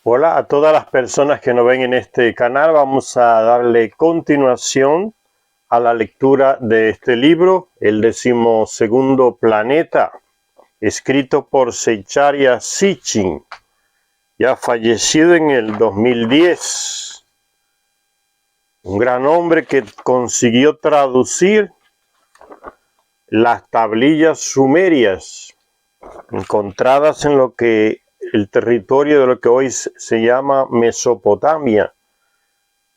Hola a todas las personas que nos ven en este canal. Vamos a darle continuación a la lectura de este libro, el 12º Planeta, escrito por Zecharia Sitchin, ya fallecido en el 2010. Un gran hombre que consiguió traducir las tablillas sumerias encontradas en lo que el territorio de lo que hoy se llama Mesopotamia,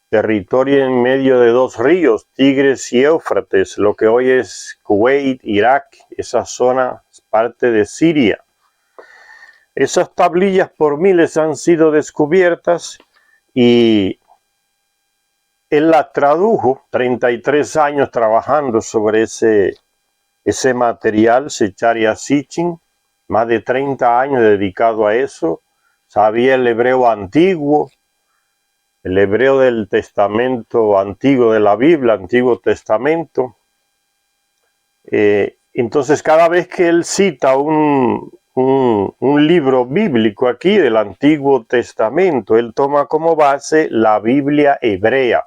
territorio en medio de dos ríos, Tigres y Éufrates, lo que hoy es Kuwait, Irak, esa zona es parte de Siria. Esas tablillas por miles han sido descubiertas y él las tradujo, 33 años trabajando sobre ese material, Zecharia Sitchin, más de 30 años dedicado a eso, sabía el hebreo antiguo, el hebreo del Testamento antiguo de la Biblia, Antiguo Testamento. Entonces cada vez que él cita un libro bíblico aquí del Antiguo Testamento, él toma como base la Biblia hebrea.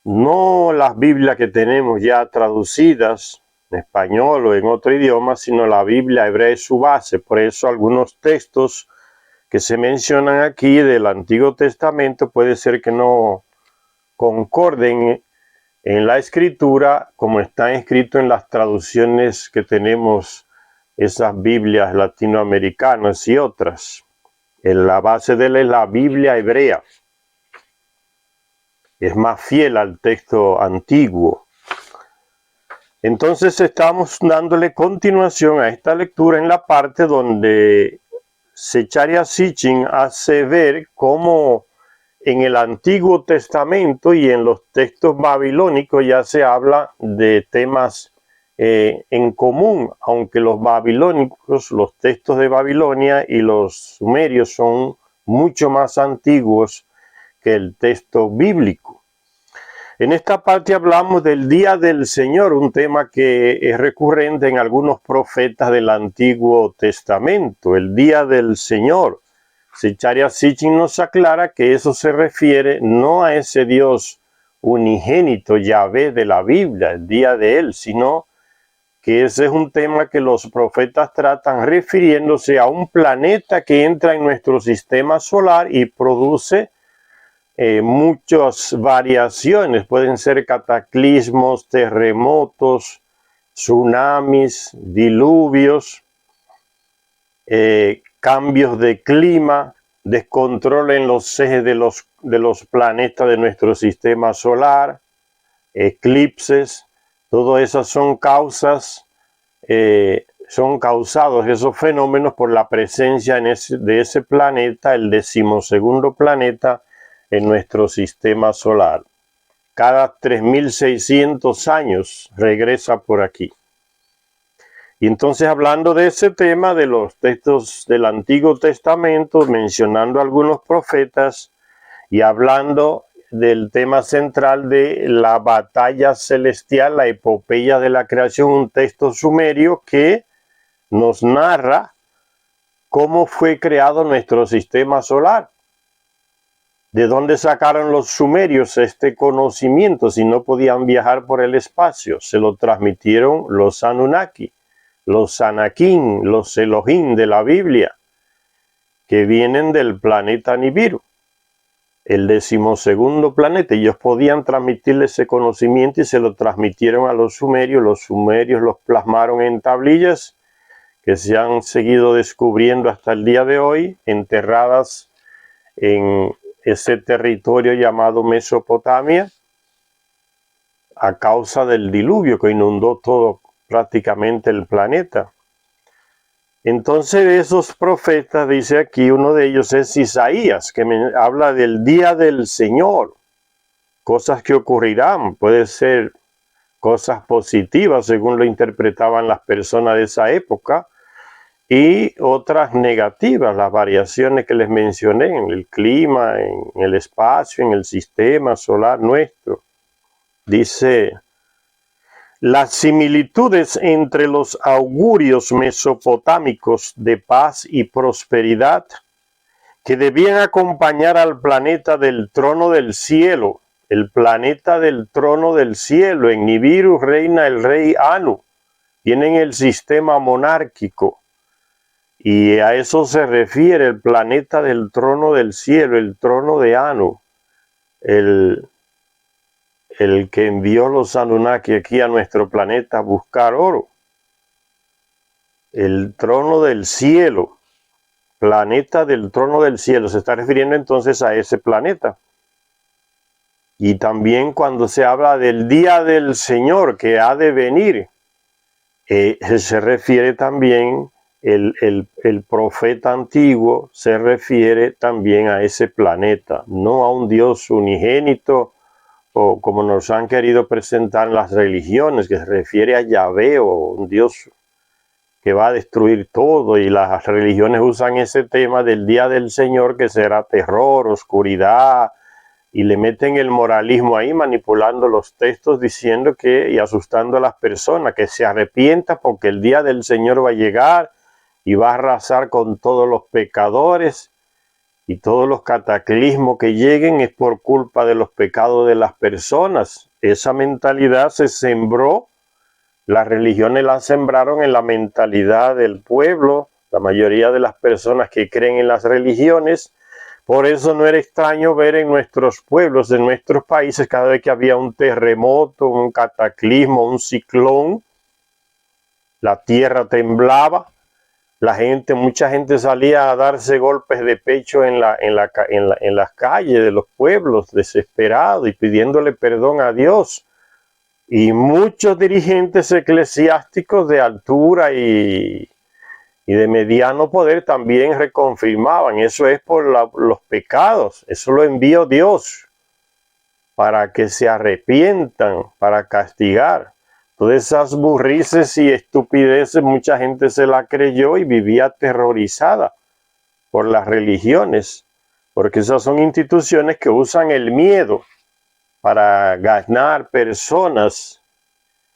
No las Biblias que tenemos ya traducidas en español o en otro idioma, sino la Biblia hebrea es su base. Por eso algunos textos que se mencionan aquí del Antiguo Testamento puede ser que no concorden en la escritura como están escritos en las traducciones que tenemos, esas Biblias latinoamericanas y otras. En la base de él es la Biblia hebrea. Es más fiel al texto antiguo. Entonces estamos dándole continuación a esta lectura en la parte donde Zecharia Sitchin hace ver cómo en el Antiguo Testamento y en los textos babilónicos ya se habla de temas en común, aunque los babilónicos, los textos de Babilonia y los sumerios son mucho más antiguos que el texto bíblico. En esta parte hablamos del Día del Señor, un tema que es recurrente en algunos profetas del Antiguo Testamento, el Día del Señor. Zecharia Sitchin nos aclara que eso se refiere no a ese Dios unigénito, Yahvé de la Biblia, el día de él, sino que ese es un tema que los profetas tratan refiriéndose a un planeta que entra en nuestro sistema solar y produce muchas variaciones, pueden ser cataclismos, terremotos, tsunamis, diluvios, cambios de clima, descontrol en los ejes de los planetas de nuestro sistema solar, eclipses, todas esas son causas, son causados esos fenómenos por la presencia de ese planeta, el 12º planeta, en nuestro sistema solar. Cada 3600 años regresa por aquí. Y entonces, hablando de ese tema, de los textos del Antiguo Testamento, mencionando algunos profetas y hablando del tema central de la batalla celestial, la epopeya de la creación, un texto sumerio que nos narra cómo fue creado nuestro sistema solar. ¿De dónde sacaron los sumerios este conocimiento si no podían viajar por el espacio? Se lo transmitieron los Anunnaki, los Anakim, los Elohim de la Biblia, que vienen del planeta Nibiru, el 12º planeta. Ellos podían transmitirle ese conocimiento y se lo transmitieron a los sumerios. Los sumerios los plasmaron en tablillas que se han seguido descubriendo hasta el día de hoy, enterradas en ese territorio llamado Mesopotamia, a causa del diluvio que inundó todo prácticamente el planeta. Entonces, de esos profetas, dice aquí, uno de ellos es Isaías, que habla del día del Señor, cosas que ocurrirán, puede ser cosas positivas según lo interpretaban las personas de esa época, y otras negativas, las variaciones que les mencioné en el clima, en el espacio, en el sistema solar nuestro. Dice: las similitudes entre los augurios mesopotámicos de paz y prosperidad que debían acompañar al planeta del trono del cielo. El planeta del trono del cielo. En Nibiru reina el rey Anu. Tienen el sistema monárquico. Y a eso se refiere el planeta del trono del cielo, el trono de Anu. El que envió los Anunnaki aquí a nuestro planeta a buscar oro. El trono del cielo, planeta del trono del cielo, se está refiriendo entonces a ese planeta. Y también cuando se habla del día del Señor que ha de venir, se refiere también, el profeta antiguo se refiere también a ese planeta, no a un Dios unigénito, o como nos han querido presentar las religiones, que se refiere a Yahvé, o un Dios que va a destruir todo, y las religiones usan ese tema del día del Señor, que será terror, oscuridad, y le meten el moralismo ahí, manipulando los textos, diciendo que, y asustando a las personas, que se arrepientan porque el día del Señor va a llegar y va a arrasar con todos los pecadores, y todos los cataclismos que lleguen es por culpa de los pecados de las personas. Esa mentalidad se sembró, las religiones la sembraron en la mentalidad del pueblo, la mayoría de las personas que creen en las religiones. Por eso no era extraño ver en nuestros pueblos, en nuestros países, cada vez que había un terremoto, un cataclismo, un ciclón, la tierra temblaba. Mucha gente salía a darse golpes de pecho en las calles de los pueblos, desesperados y pidiéndole perdón a Dios. Y muchos dirigentes eclesiásticos de altura y de mediano poder también reconfirmaban, eso es por los pecados, eso lo envió Dios para que se arrepientan, para castigar. Todas esas burrices y estupideces, mucha gente se la creyó y vivía aterrorizada por las religiones, porque esas son instituciones que usan el miedo para ganar personas,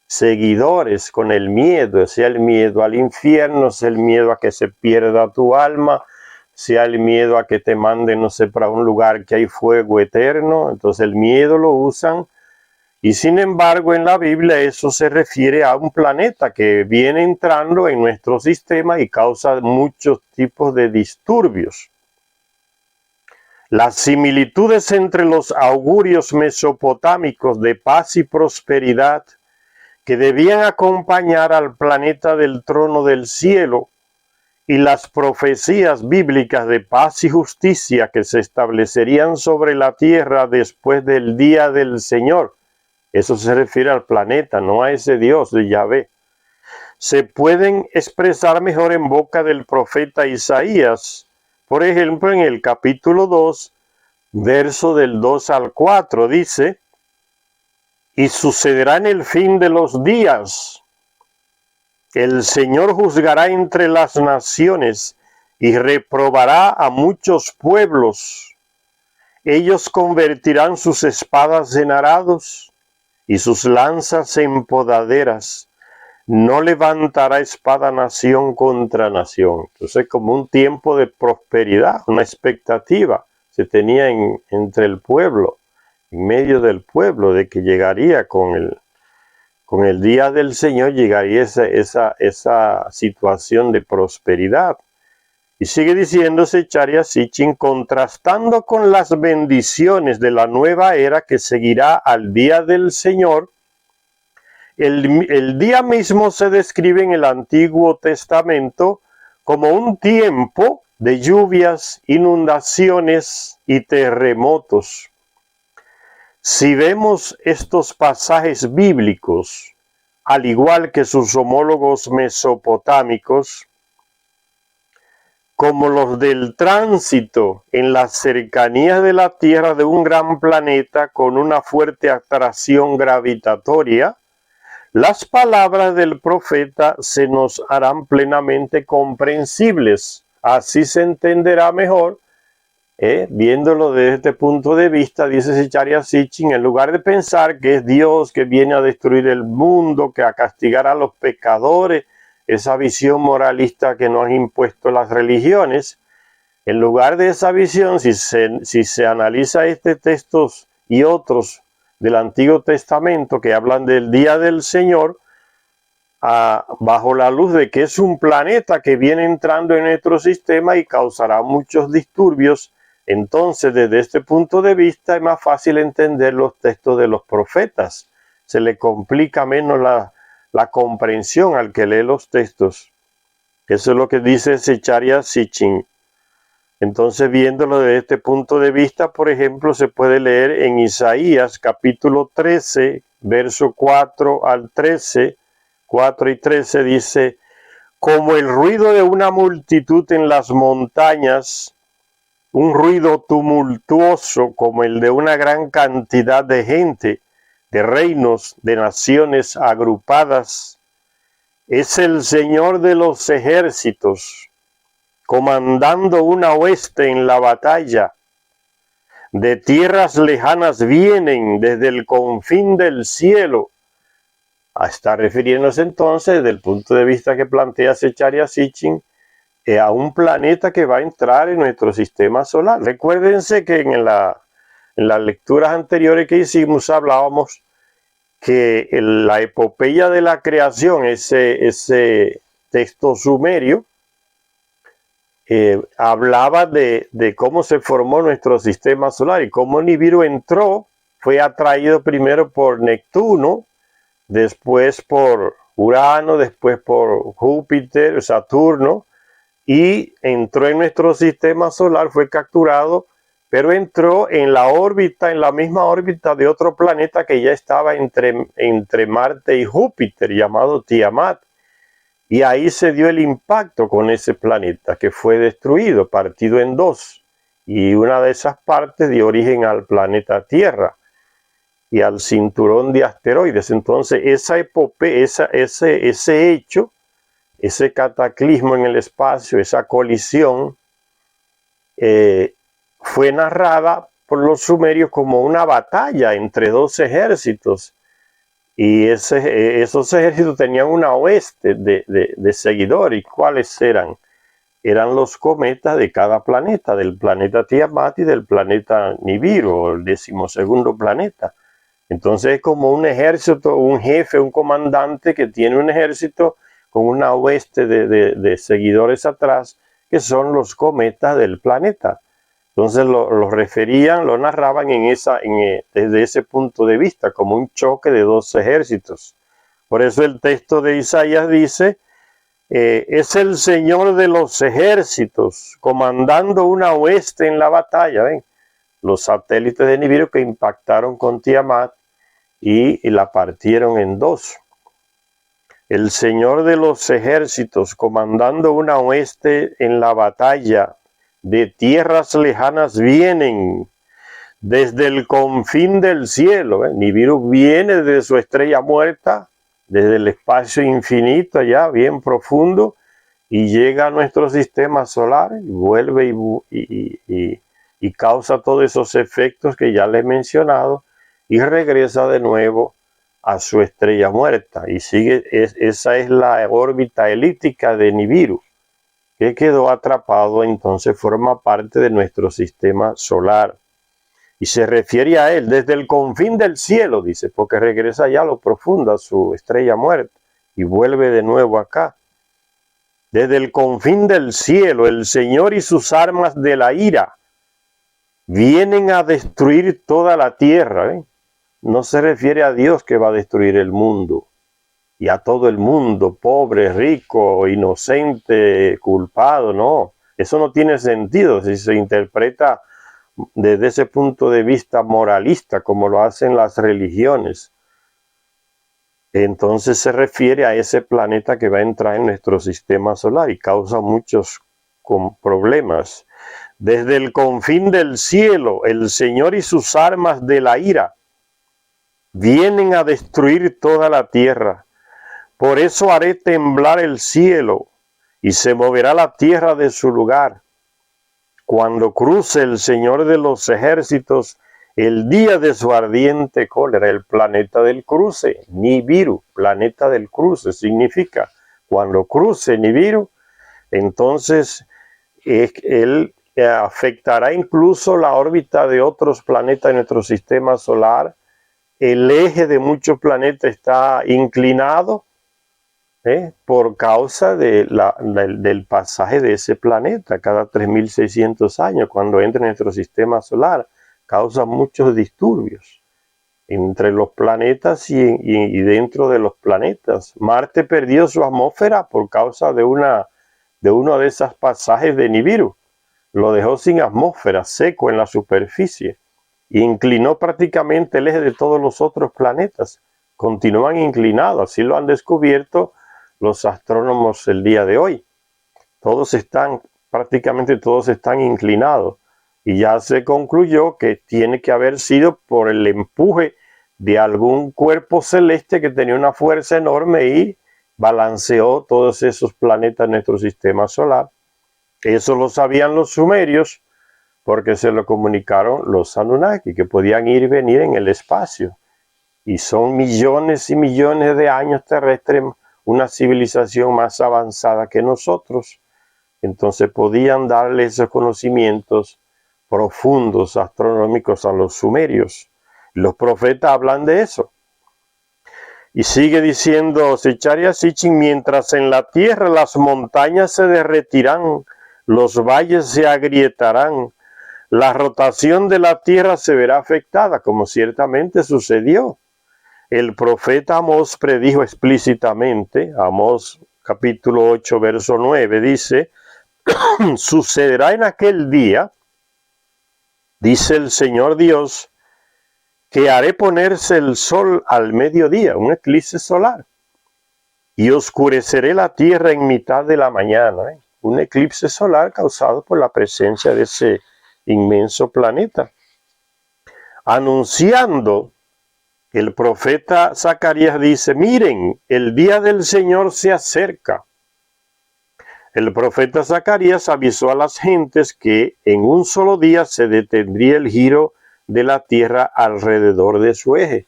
seguidores, con el miedo, sea el miedo al infierno, sea el miedo a que se pierda tu alma, sea el miedo a que te manden, no sé, para un lugar que hay fuego eterno. Entonces el miedo lo usan. Y sin embargo, en la Biblia eso se refiere a un planeta que viene entrando en nuestro sistema y causa muchos tipos de disturbios. Las similitudes entre los augurios mesopotámicos de paz y prosperidad que debían acompañar al planeta del trono del cielo y las profecías bíblicas de paz y justicia que se establecerían sobre la tierra después del día del Señor. Eso se refiere al planeta, no a ese Dios de Yahvé. Se pueden expresar mejor en boca del profeta Isaías. Por ejemplo, en el capítulo 2, verso del 2 al 4, dice: y sucederá en el fin de los días. El Señor juzgará entre las naciones y reprobará a muchos pueblos. Ellos convertirán sus espadas en arados y sus lanzas en podaderas. No levantará espada nación contra nación. Entonces, como un tiempo de prosperidad, una expectativa se tenía entre el pueblo, en medio del pueblo, de que llegaría con el día del Señor, llegaría esa situación de prosperidad. Y sigue diciéndose Charia Sitchin, contrastando con las bendiciones de la nueva era que seguirá al día del Señor. El día mismo se describe en el Antiguo Testamento como un tiempo de lluvias, inundaciones y terremotos. Si vemos estos pasajes bíblicos, al igual que sus homólogos mesopotámicos, como los del tránsito en las cercanías de la Tierra de un gran planeta con una fuerte atracción gravitatoria, las palabras del profeta se nos harán plenamente comprensibles. Así se entenderá mejor, viéndolo desde este punto de vista, dice Charia Sitchin, en lugar de pensar que es Dios que viene a destruir el mundo, que a castigar a los pecadores, esa visión moralista que nos han impuesto las religiones, En lugar de esa visión, si se analiza este texto y otros del Antiguo Testamento que hablan del día del Señor, bajo la luz de que es un planeta que viene entrando en nuestro sistema y causará muchos disturbios, entonces desde este punto de vista es más fácil entender los textos de los profetas. Se le complica menos la comprensión al que lee los textos. Eso es lo que dice Zecharia Sitchin. Entonces, viéndolo desde este punto de vista, por ejemplo, se puede leer en Isaías capítulo 13, verso 4 al 13, 4 y 13 dice: como el ruido de una multitud en las montañas, un ruido tumultuoso como el de una gran cantidad de gente, de reinos, de naciones agrupadas, es el Señor de los ejércitos, comandando una hueste en la batalla. De tierras lejanas vienen desde el confín del cielo. Está refiriéndose entonces, desde el punto de vista que plantea Zecharia Sitchin, a un planeta que va a entrar en nuestro sistema solar. Recuérdense que en las lecturas anteriores que hicimos hablábamos que la epopeya de la creación, ese texto sumerio, hablaba de cómo se formó nuestro sistema solar y cómo Nibiru entró, fue atraído primero por Neptuno, después por Urano, después por Júpiter, Saturno, y entró en nuestro sistema solar, fue capturado, pero entró en la órbita, en la misma órbita de otro planeta que ya estaba entre Marte y Júpiter, llamado Tiamat. Y ahí se dio el impacto con ese planeta, que fue destruido, partido en dos. Y una de esas partes dio origen al planeta Tierra y al cinturón de asteroides. Entonces, esa epopeya, ese hecho, ese cataclismo en el espacio, esa colisión, fue narrada por los sumerios como una batalla entre dos ejércitos. Y esos ejércitos tenían una hueste de seguidores. ¿Cuáles eran? Eran los cometas de cada planeta, del planeta Tiamat y del planeta Nibiru, el 12º planeta. Entonces es como un ejército, un jefe, un comandante que tiene un ejército con una hueste de seguidores atrás, que son los cometas del planeta. Entonces lo referían, lo narraban desde ese punto de vista, como un choque de dos ejércitos. Por eso el texto de Isaías dice: es el Señor de los ejércitos, comandando una hueste en la batalla. ¿Ven? Los satélites de Nibiru que impactaron con Tiamat y la partieron en dos. El Señor de los ejércitos, comandando una hueste en la batalla. De tierras lejanas vienen, desde el confín del cielo. Nibiru viene de su estrella muerta, desde el espacio infinito allá, bien profundo, y llega a nuestro sistema solar y vuelve y causa todos esos efectos que ya les he mencionado, y regresa de nuevo a su estrella muerta. Y esa es la órbita elíptica de Nibiru, que quedó atrapado, entonces forma parte de nuestro sistema solar. Y se refiere a él desde el confín del cielo, dice, porque regresa ya a lo profundo, a su estrella muerta, y vuelve de nuevo acá. Desde el confín del cielo, el Señor y sus armas de la ira vienen a destruir toda la tierra. No se refiere a Dios que va a destruir el mundo y a todo el mundo, pobre, rico, inocente, culpado, no. Eso no tiene sentido si se interpreta desde ese punto de vista moralista, como lo hacen las religiones. Entonces se refiere a ese planeta que va a entrar en nuestro sistema solar y causa muchos problemas. Desde el confín del cielo, el Señor y sus armas de la ira vienen a destruir toda la tierra. Por eso haré temblar el cielo y se moverá la tierra de su lugar. Cuando cruce el Señor de los ejércitos el día de su ardiente cólera, el planeta del cruce, Nibiru, planeta del cruce, significa cuando cruce Nibiru, entonces él afectará incluso la órbita de otros planetas de nuestro sistema solar. El eje de muchos planetas está inclinado por causa del pasaje de ese planeta cada 3600 años cuando entra en nuestro sistema solar. Causa muchos disturbios entre los planetas y dentro de los planetas. Marte perdió su atmósfera por causa de uno de esos pasajes de Nibiru. Lo dejó sin atmósfera, seco en la superficie. E inclinó prácticamente el eje de todos los otros planetas. Continúan inclinados, así lo han descubierto los astrónomos el día de hoy. Prácticamente todos están inclinados. Y ya se concluyó que tiene que haber sido por el empuje de algún cuerpo celeste que tenía una fuerza enorme y balanceó todos esos planetas en nuestro sistema solar. Eso lo sabían los sumerios porque se lo comunicaron los Anunnaki, que podían ir y venir en el espacio. Y son millones y millones de años terrestres, una civilización más avanzada que nosotros. Entonces podían darle esos conocimientos profundos astronómicos a los sumerios. Los profetas hablan de eso. Y sigue diciendo Zecharia Sitchin, mientras en la tierra las montañas se derretirán, los valles se agrietarán, la rotación de la tierra se verá afectada, como ciertamente sucedió. El profeta Amós predijo explícitamente, Amós capítulo 8, verso 9, dice, sucederá en aquel día, dice el Señor Dios, que haré ponerse el sol al mediodía, un eclipse solar, y oscureceré la tierra en mitad de la mañana. Un eclipse solar causado por la presencia de ese inmenso planeta. Anunciando, el profeta Zacarías dice, miren, el día del Señor se acerca. El profeta Zacarías avisó a las gentes que en un solo día se detendría el giro de la Tierra alrededor de su eje,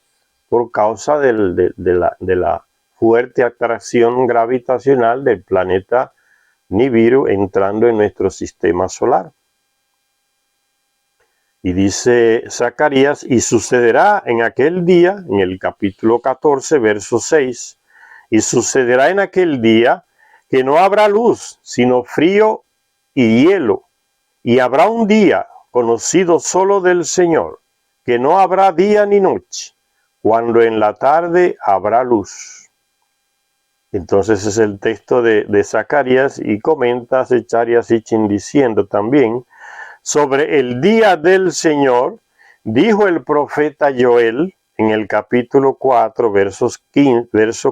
por causa de la fuerte atracción gravitacional del planeta Nibiru entrando en nuestro sistema solar. Y dice Zacarías, y sucederá en aquel día, en el capítulo 14, verso 6, y sucederá en aquel día que no habrá luz, sino frío y hielo, y habrá un día conocido solo del Señor, que no habrá día ni noche, cuando en la tarde habrá luz. Entonces es el texto de Zacarías, y comenta Zecharia Sitchin diciendo también, sobre el día del Señor, dijo el profeta Joel en el capítulo 4, verso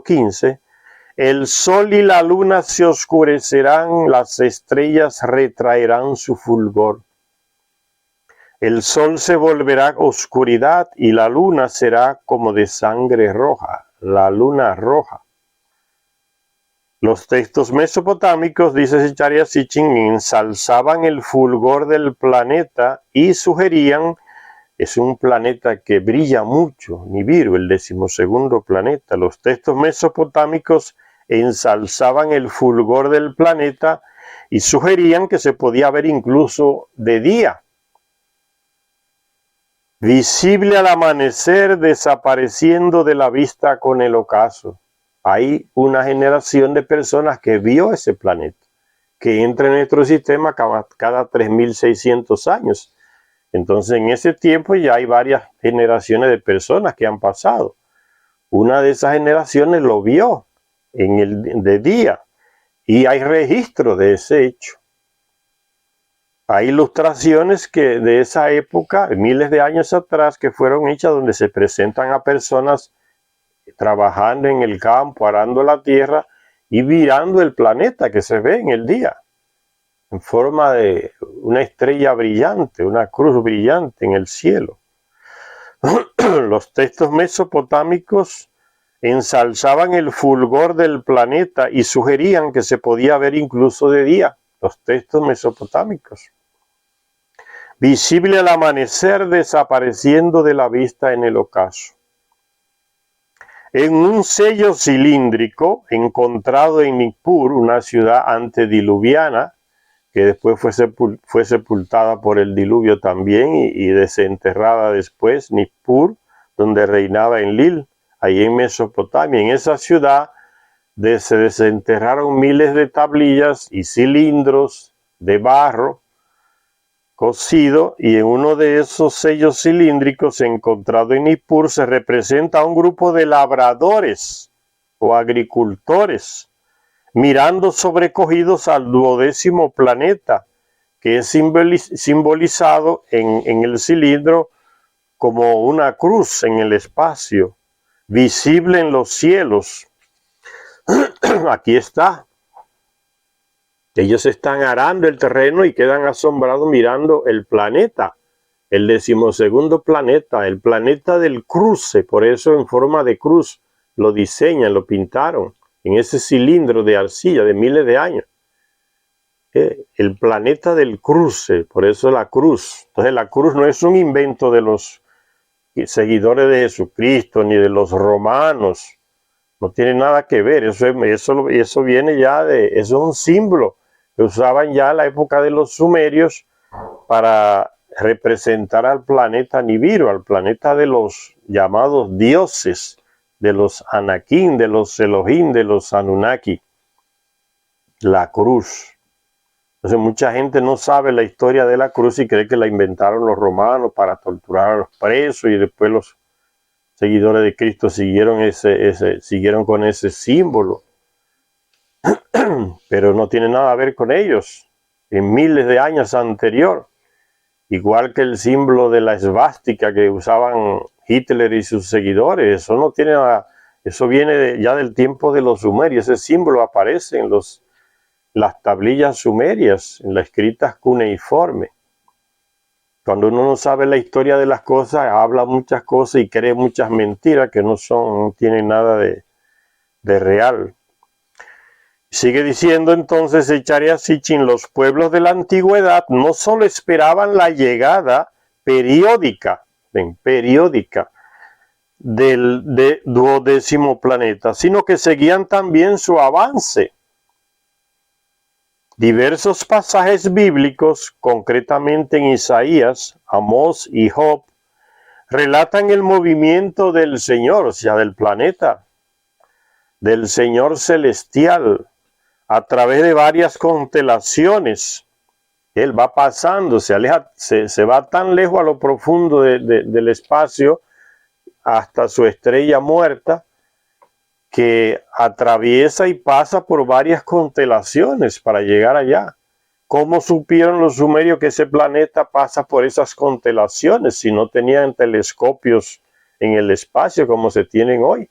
15, el sol y la luna se oscurecerán, las estrellas retraerán su fulgor. El sol se volverá oscuridad y la luna será como de sangre roja, la luna roja. Los textos mesopotámicos, dice Zecharia Sitchin, ensalzaban el fulgor del planeta y sugerían, es un planeta que brilla mucho, Nibiru, el 12º planeta. Los textos mesopotámicos ensalzaban el fulgor del planeta y sugerían que se podía ver incluso de día. Visible al amanecer, desapareciendo de la vista con el ocaso. Hay una generación de personas que vio ese planeta, que entra en nuestro sistema cada 3600 años. Entonces, en ese tiempo ya hay varias generaciones de personas que han pasado. Una de esas generaciones lo vio de día y hay registro de ese hecho. Hay ilustraciones de esa época, miles de años atrás, que fueron hechas donde se presentan a personas trabajando en el campo, arando la tierra y mirando el planeta que se ve en el día, en forma de una estrella brillante, una cruz brillante en el cielo. Los textos mesopotámicos ensalzaban el fulgor del planeta y sugerían que se podía ver incluso de día. Los textos mesopotámicos. Visible al amanecer, desapareciendo de la vista en el ocaso. En un sello cilíndrico encontrado en Nippur, una ciudad antediluviana, que después fue sepultada por el diluvio también y desenterrada después, Nippur, donde reinaba Enlil, ahí en Mesopotamia. En esa ciudad se desenterraron miles de tablillas y cilindros de barro cocido, y en uno de esos sellos cilíndricos encontrado en Nippur se representa a un grupo de labradores o agricultores mirando sobrecogidos al 12º planeta, que es simbolizado en el cilindro como una cruz en el espacio, visible en los cielos. Aquí está. Ellos están arando el terreno y quedan asombrados mirando el planeta, el 12º planeta, el planeta del cruce, por eso en forma de cruz lo diseñan, lo pintaron en ese cilindro de arcilla de miles de años. El planeta del cruce, por eso la cruz. Entonces la cruz no es un invento de los seguidores de Jesucristo ni de los romanos, no tiene nada que ver, eso viene ya eso es un símbolo que usaban ya en la época de los sumerios para representar al planeta Nibiru, al planeta de los llamados dioses, de los Anakim, de los Elohim, de los Anunnaki, la cruz. Entonces mucha gente no sabe la historia de la cruz y cree que la inventaron los romanos para torturar a los presos, y después los seguidores de Cristo siguieron con ese símbolo. Pero no tiene nada a ver con ellos. En miles de años anterior, igual que el símbolo de la esvástica que usaban Hitler y sus seguidores, eso no tiene nada, eso viene ya del tiempo de los sumerios. Ese símbolo aparece en las tablillas sumerias, en las escritas cuneiforme. Cuando uno no sabe la historia de las cosas, habla muchas cosas y cree muchas mentiras que no tienen nada de real. Sigue diciendo entonces Zecharia Sitchin, los pueblos de la antigüedad no solo esperaban la llegada periódica del 12º planeta, sino que seguían también su avance. Diversos pasajes bíblicos, concretamente en Isaías, Amós y Job, relatan el movimiento del Señor, o sea, del planeta, del Señor celestial, a través de varias constelaciones. Él va pasando, se va tan lejos a lo profundo del espacio, hasta su estrella muerta, que atraviesa y pasa por varias constelaciones para llegar allá. ¿Cómo supieron los sumerios que ese planeta pasa por esas constelaciones si no tenían telescopios en el espacio como se tienen hoy?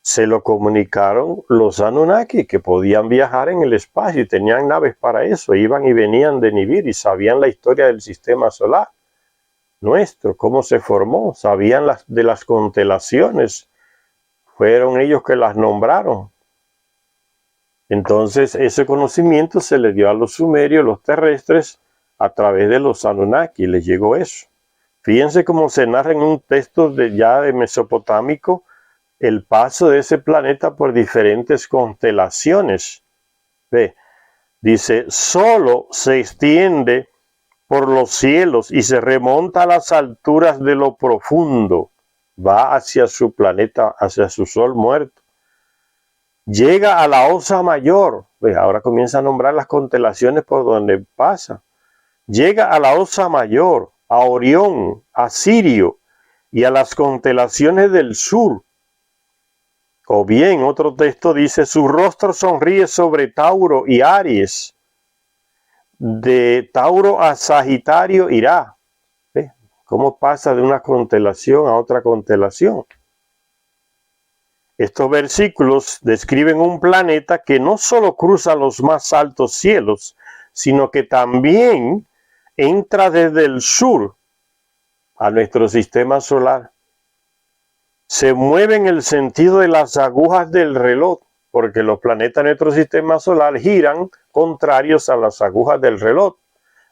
Se lo comunicaron los Anunnaki, que podían viajar en el espacio y tenían naves para eso, iban y venían de Nibiru y sabían la historia del sistema solar nuestro, cómo se formó, sabían de las constelaciones. Fueron ellos que las nombraron. Entonces ese conocimiento se le dio a los sumerios, los terrestres, a través de los Anunnaki, les llegó eso. Fíjense cómo se narra en un texto ya de mesopotámico el paso de ese planeta por diferentes constelaciones. Ve, dice, solo se extiende por los cielos y se remonta a las alturas de lo profundo. Va hacia su planeta, hacia su sol muerto. Llega a la Osa Mayor. Ahora comienza a nombrar las constelaciones por donde pasa. Llega a la Osa Mayor, a Orión, a Sirio y a las constelaciones del sur. O bien, otro texto dice, su rostro sonríe sobre Tauro y Aries. De Tauro a Sagitario irá. ¿Cómo pasa de una constelación a otra constelación? Estos versículos describen un planeta que no solo cruza los más altos cielos, sino que también entra desde el sur a nuestro sistema solar. Se mueve en el sentido de las agujas del reloj, porque los planetas de nuestro sistema solar giran contrarios a las agujas del reloj.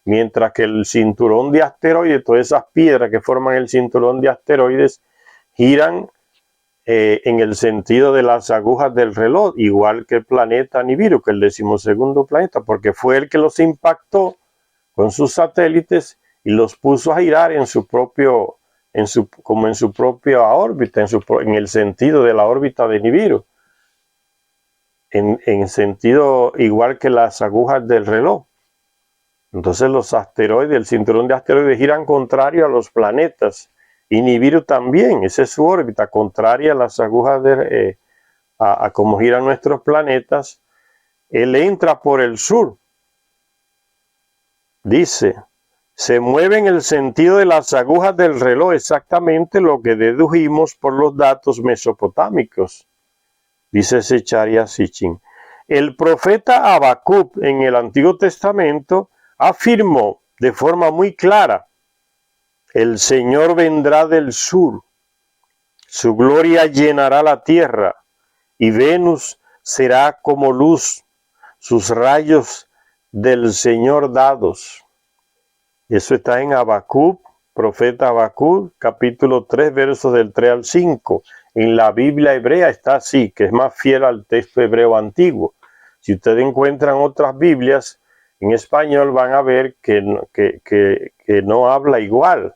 Mientras que el cinturón de asteroides, todas esas piedras que forman el cinturón de asteroides, giran en el sentido de las agujas del reloj, igual que el planeta Nibiru, que el 12º planeta, porque fue el que los impactó con sus satélites y los puso a girar en su propia órbita, en el sentido de la órbita de Nibiru, en sentido igual que las agujas del reloj. Entonces los asteroides, el cinturón de asteroides giran contrario a los planetas, y Nibiru también, esa es su órbita, contraria a las agujas a cómo giran nuestros planetas. Él entra por el sur. Dice, se mueve en el sentido de las agujas del reloj, exactamente lo que dedujimos por los datos mesopotámicos, dice Zecharia Sitchin. El profeta Habacuc en el Antiguo Testamento afirmó de forma muy clara: el Señor vendrá del sur, su gloria llenará la tierra, y Venus será como luz, sus rayos del Señor dados. Eso está en Habacuc, profeta Habacuc, capítulo 3, versos del 3 al 5. En la Biblia hebrea está así, que es más fiel al texto hebreo antiguo. Si ustedes encuentran otras Biblias en español, van a ver que no habla igual.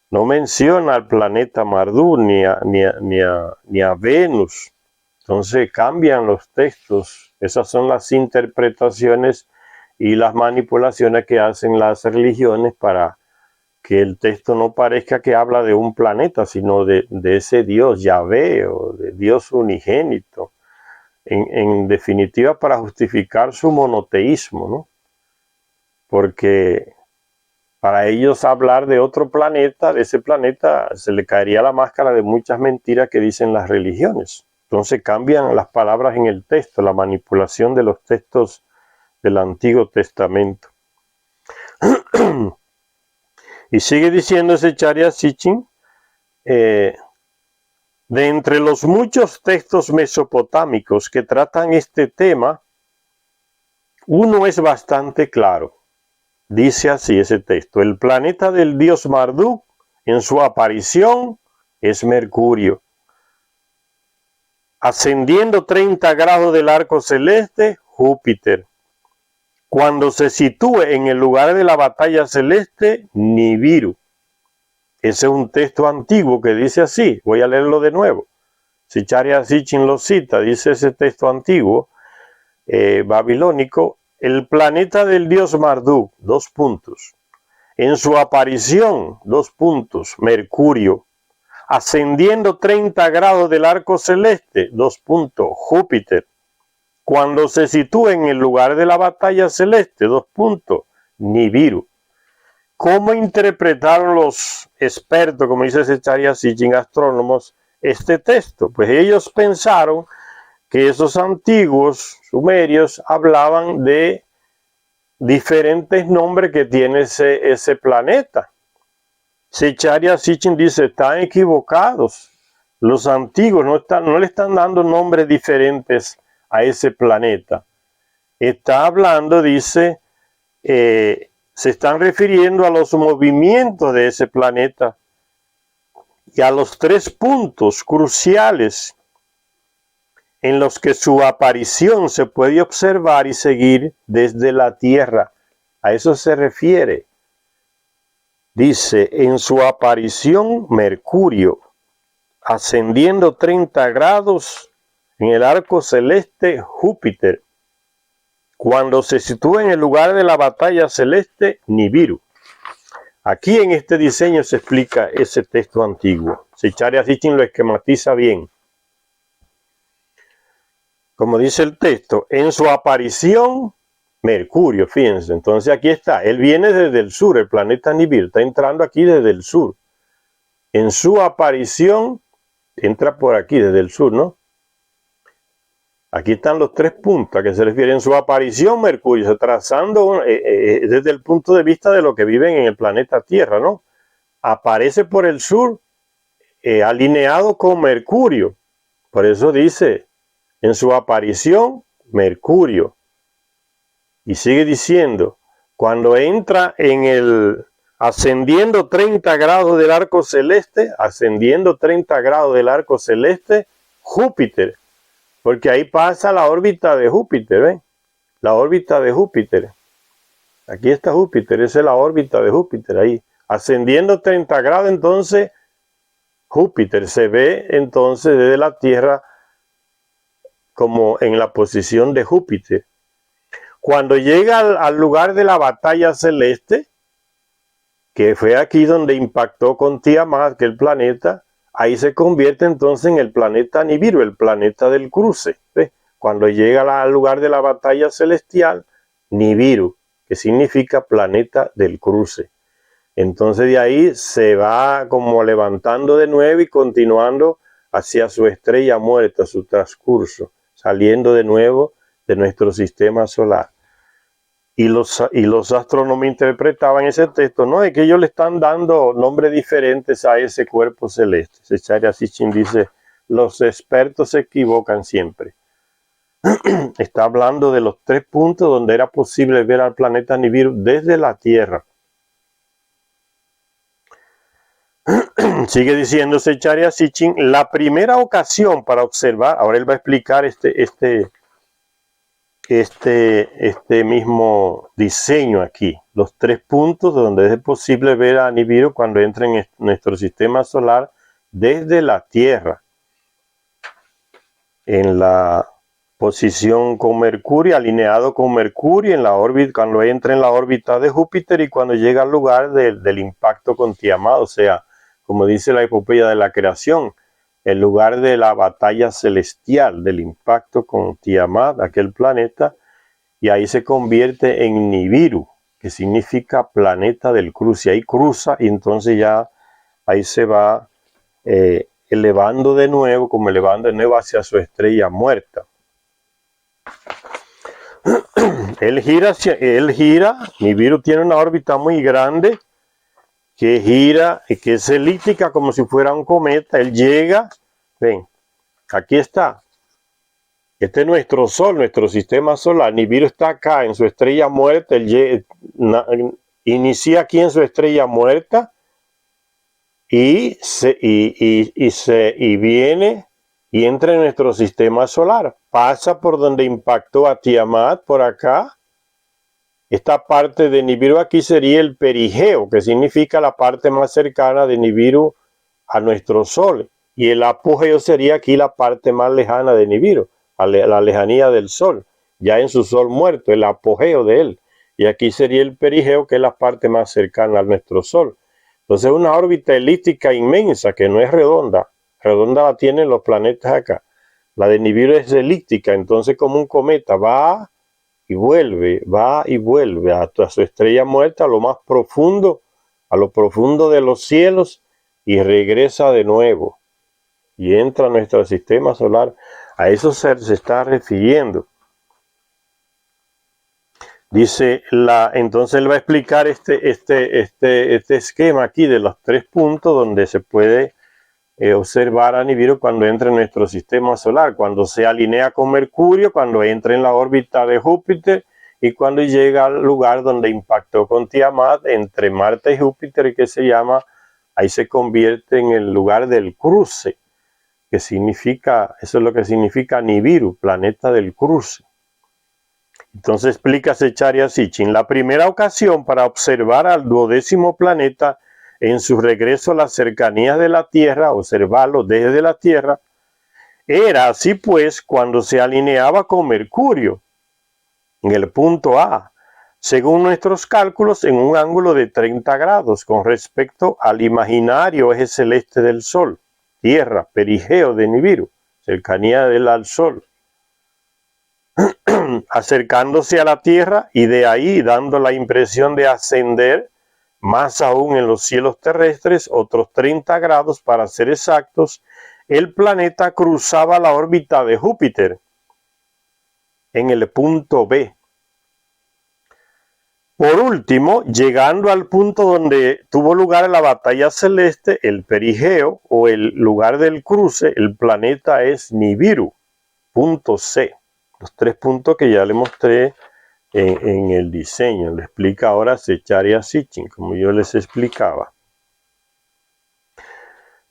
No menciona al planeta Marduk ni a Venus. Entonces cambian los textos. Esas son las interpretaciones y las manipulaciones que hacen las religiones para que el texto no parezca que habla de un planeta, sino de ese Dios Yahvé, o de Dios unigénito. En definitiva, para justificar su monoteísmo, ¿no? Porque para ellos hablar de otro planeta, de ese planeta, se le caería la máscara de muchas mentiras que dicen las religiones. Entonces cambian las palabras en el texto, la manipulación de los textos del Antiguo Testamento. Y sigue diciendo Zecharia Sitchin, de entre los muchos textos mesopotámicos que tratan este tema, uno es bastante claro. Dice así ese texto: el planeta del dios Marduk en su aparición es Mercurio. Ascendiendo 30 grados del arco celeste, Júpiter. Cuando se sitúe en el lugar de la batalla celeste, Nibiru. Ese es un texto antiguo que dice así. Voy a leerlo de nuevo. Zecharia Sitchin lo cita, dice ese texto antiguo, babilónico: el planeta del dios Marduk, en su aparición, Mercurio. Ascendiendo 30 grados del arco celeste, Júpiter. Cuando se sitúe en el lugar de la batalla celeste, Nibiru. ¿Cómo interpretaron los expertos, como dice Zecharia Sitchin, astrónomos, este texto? Pues ellos pensaron que esos antiguos sumerios hablaban de diferentes nombres que tiene ese planeta. Zecharia Sitchin dice, están equivocados. Los antiguos no le están dando nombres diferentes a ese planeta. Está hablando, dice, se están refiriendo a los movimientos de ese planeta y a los 3 puntos cruciales en los que su aparición se puede observar y seguir desde la Tierra. A eso se refiere. Dice, en su aparición Mercurio, ascendiendo 30 grados en el arco celeste, Júpiter. Cuando se sitúa en el lugar de la batalla celeste, Nibiru. Aquí en este diseño se explica ese texto antiguo. Zecharia Sitchin lo esquematiza bien. Como dice el texto, en su aparición, Mercurio, fíjense. Entonces aquí está, él viene desde el sur, el planeta Nibiru, está entrando aquí desde el sur. En su aparición, entra por aquí, desde el sur, ¿no? Aquí están los 3 puntos a que se refiere. En su aparición, Mercurio, trazando desde el punto de vista de lo que viven en el planeta Tierra, ¿no? Aparece por el sur, alineado con Mercurio. Por eso dice, en su aparición, Mercurio. Y sigue diciendo, cuando entra en el ascendiendo 30 grados del arco celeste, Júpiter, porque ahí pasa la órbita de Júpiter, ¿ven? La órbita de Júpiter. Aquí está Júpiter, esa es la órbita de Júpiter, ahí. Ascendiendo 30 grados, entonces, Júpiter se ve entonces desde la Tierra como en la posición de Júpiter. Cuando llega al lugar de la batalla celeste, que fue aquí donde impactó con Tiamat, que el planeta, ahí se convierte entonces en el planeta Nibiru, el planeta del cruce. ¿Ves? Cuando llega al lugar de la batalla celestial, Nibiru, que significa planeta del cruce. Entonces de ahí se va como levantando de nuevo y continuando hacia su estrella muerta, su transcurso, saliendo de nuevo de nuestro sistema solar. Y los astrónomos interpretaban ese texto, no, es que ellos le están dando nombres diferentes a ese cuerpo celeste. Zecharia Sitchin dice, los expertos se equivocan siempre. Está hablando de los 3 puntos donde era posible ver al planeta Nibiru desde la Tierra. Sigue diciendo Zecharia Sitchin, la primera ocasión para observar, ahora él va a explicar este mismo diseño aquí, los 3 puntos donde es posible ver a Nibiru cuando entra en nuestro sistema solar desde la Tierra, en la posición con Mercurio, alineado con Mercurio, en la órbita, cuando entra en la órbita de Júpiter y cuando llega al lugar del impacto con Tiamat, o sea, como dice la epopeya de la creación, el lugar de la batalla celestial, del impacto con Tiamat, aquel planeta, y ahí se convierte en Nibiru, que significa planeta del cruce. Ahí cruza y entonces ya ahí se va elevando de nuevo hacia su estrella muerta. Él gira, Nibiru tiene una órbita muy grande, que gira, que es elíptica como si fuera un cometa. Él llega, ven, aquí está. Este es nuestro Sol, nuestro sistema solar. Nibiru está acá en su estrella muerta. Él inicia aquí en su estrella muerta y viene y entra en nuestro sistema solar. Pasa por donde impactó a Tiamat, por acá. Esta parte de Nibiru aquí sería el perigeo, que significa la parte más cercana de Nibiru a nuestro Sol. Y el apogeo sería aquí la parte más lejana de Nibiru, a la lejanía del Sol, ya en su Sol muerto, el apogeo de él. Y aquí sería el perigeo, que es la parte más cercana a nuestro Sol. Entonces una órbita elíptica inmensa, que no es redonda. Redonda la tienen los planetas acá. La de Nibiru es elíptica, entonces como un cometa va y vuelve a su estrella muerta, a lo más profundo, a lo profundo de los cielos, y regresa de nuevo y entra a nuestro sistema solar. A eso se está refiriendo. Dice, entonces él va a explicar este esquema aquí de los 3 puntos donde se puede observar a Nibiru cuando entra en nuestro sistema solar, cuando se alinea con Mercurio, cuando entra en la órbita de Júpiter y cuando llega al lugar donde impactó con Tiamat entre Marte y Júpiter, que se llama, ahí se convierte en el lugar del cruce, que significa, eso es lo que significa Nibiru, planeta del cruce. Entonces explica Zecharia Sitchin, la primera ocasión para observar al 12º planeta en su regreso a las cercanías de la Tierra, observarlo desde la Tierra, era así pues cuando se alineaba con Mercurio en el punto A, según nuestros cálculos, en un ángulo de 30 grados con respecto al imaginario eje celeste del Sol, Tierra, perigeo de Nibiru, cercanía del al Sol, acercándose a la Tierra y de ahí dando la impresión de ascender más aún en los cielos terrestres, otros 30 grados para ser exactos, el planeta cruzaba la órbita de Júpiter en el punto B. Por último, llegando al punto donde tuvo lugar la batalla celeste, el perigeo o el lugar del cruce, el planeta es Nibiru, punto C. Los 3 puntos que ya le mostré en el diseño. Le explica ahora Zecharia Sitchin, como yo les explicaba.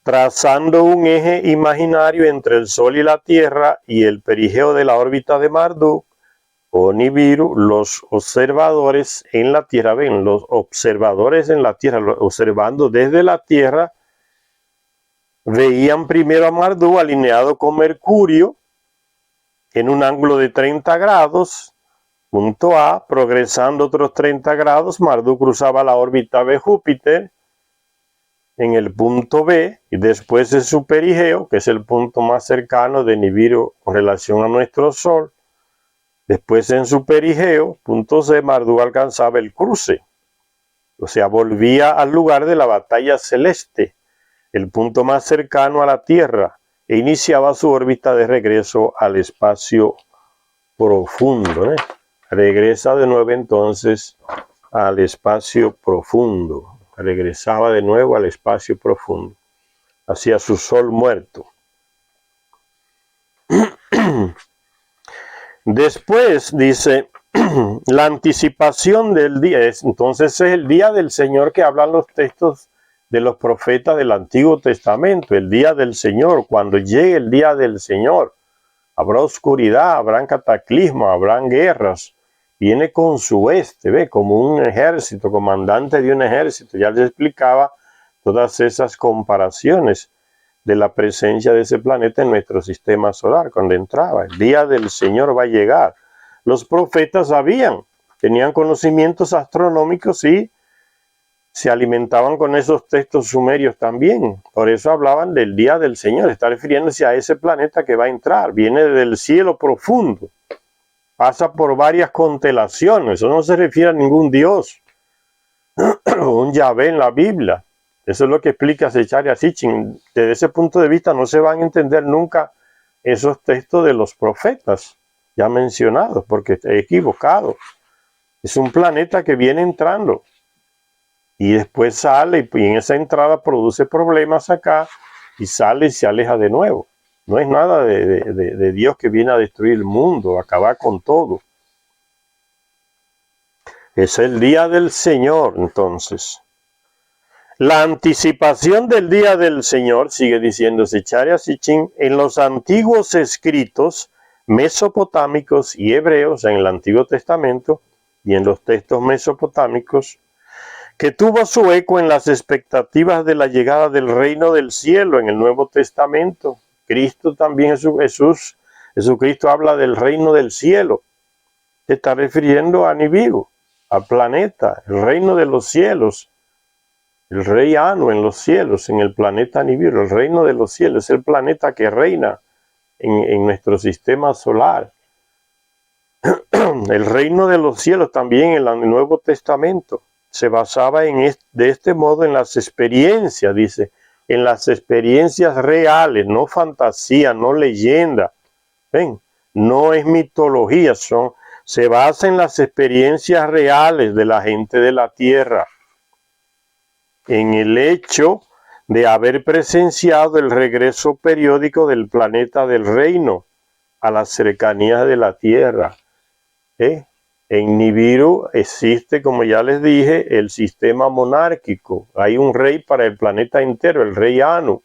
Trazando un eje imaginario entre el Sol y la Tierra y el perigeo de la órbita de Marduk o Nibiru, los observadores en la Tierra, ven, los observadores en la Tierra, observando desde la Tierra, veían primero a Marduk alineado con Mercurio en un ángulo de 30 grados, punto A, progresando otros 30 grados, Marduk cruzaba la órbita de Júpiter en el punto B, y después de su perigeo, que es el punto más cercano de Nibiru con relación a nuestro Sol. Después en su perigeo, punto C, Marduk alcanzaba el cruce, o sea, volvía al lugar de la batalla celeste, el punto más cercano a la Tierra, e iniciaba su órbita de regreso al espacio profundo. Regresa de nuevo entonces al espacio profundo. Regresaba de nuevo al espacio profundo, hacia su sol muerto. Después dice, la anticipación del día, entonces es el día del Señor que hablan los textos de los profetas del Antiguo Testamento, el día del Señor, cuando llegue el día del Señor. Habrá oscuridad, habrán cataclismos, habrán guerras. Viene con su ¿ve? Como un ejército, comandante de un ejército. Ya les explicaba todas esas comparaciones de la presencia de ese planeta en nuestro sistema solar cuando entraba. El día del Señor va a llegar. Los profetas sabían, tenían conocimientos astronómicos y se alimentaban con esos textos sumerios también. Por eso hablaban del día del Señor. Está refiriéndose a ese planeta que va a entrar. Viene del cielo profundo. Pasa por varias constelaciones. Eso no se refiere a ningún dios. Un Yahvé en la Biblia. Eso es lo que explica Zecharia Sitchin. Desde ese punto de vista no se van a entender nunca esos textos de los profetas ya mencionados, porque he equivocado. Es un planeta que viene entrando y después sale y en esa entrada produce problemas acá y sale y se aleja de nuevo. No es nada de Dios que viene a destruir el mundo, a acabar con todo. Es el día del Señor, entonces. La anticipación del día del Señor, sigue diciendo Zecharia Sitchin, en los antiguos escritos mesopotámicos y hebreos en el Antiguo Testamento y en los textos mesopotámicos, que tuvo su eco en las expectativas de la llegada del reino del cielo en el Nuevo Testamento. Cristo también, Jesucristo habla del reino del cielo. Se está refiriendo a Nibiru, al planeta, el reino de los cielos. El rey Anu en los cielos, en el planeta Nibiru, el reino de los cielos, es el planeta que reina en nuestro sistema solar. El reino de los cielos también en el Nuevo Testamento se basaba de este modo en las experiencias, dice, en las experiencias reales, no fantasía, no leyenda. ¿Ven? No es mitología, se basa en las experiencias reales de la gente de la tierra, en el hecho de haber presenciado el regreso periódico del planeta del reino a las cercanías de la tierra. En Nibiru existe, como ya les dije, el sistema monárquico. Hay un rey para el planeta entero, el rey Anu.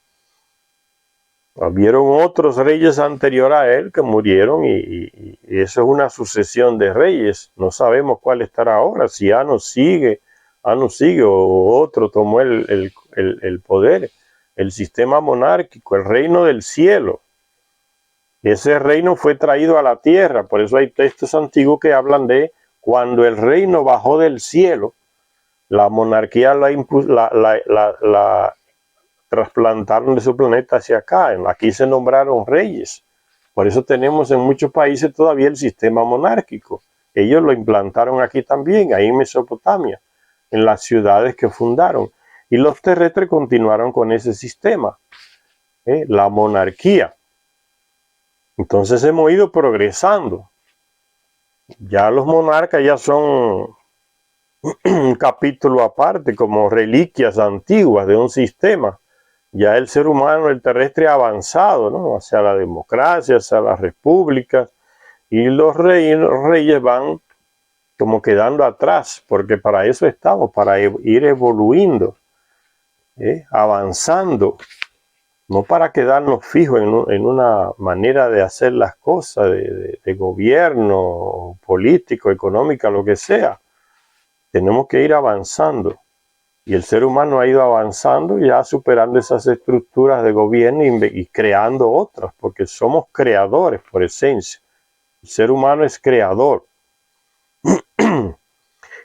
Hubieron otros reyes anterior a él que murieron y eso es una sucesión de reyes. No sabemos cuál estará ahora, si Anu sigue o otro tomó el poder, el sistema monárquico, el reino del cielo. Ese reino fue traído a la tierra, por eso hay textos antiguos que hablan de cuando el reino bajó del cielo, la monarquía la trasplantaron de su planeta hacia acá. Aquí se nombraron reyes. Por eso tenemos en muchos países todavía el sistema monárquico. Ellos lo implantaron aquí también, ahí en Mesopotamia, en las ciudades que fundaron. Y los terrestres continuaron con ese sistema, la monarquía. Entonces hemos ido progresando. Ya los monarcas ya son un capítulo aparte, como reliquias antiguas de un sistema. Ya el ser humano, el terrestre, ha avanzado, ¿no?, hacia la democracia, hacia las repúblicas, y los reyes van como quedando atrás, porque para eso estamos, para ir evoluyendo, avanzando, no para quedarnos fijos en una manera de hacer las cosas, de gobierno, político, económica, lo que sea. Tenemos que ir avanzando. Y el ser humano ha ido avanzando y ya superando esas estructuras de gobierno y creando otras, porque somos creadores por esencia. El ser humano es creador.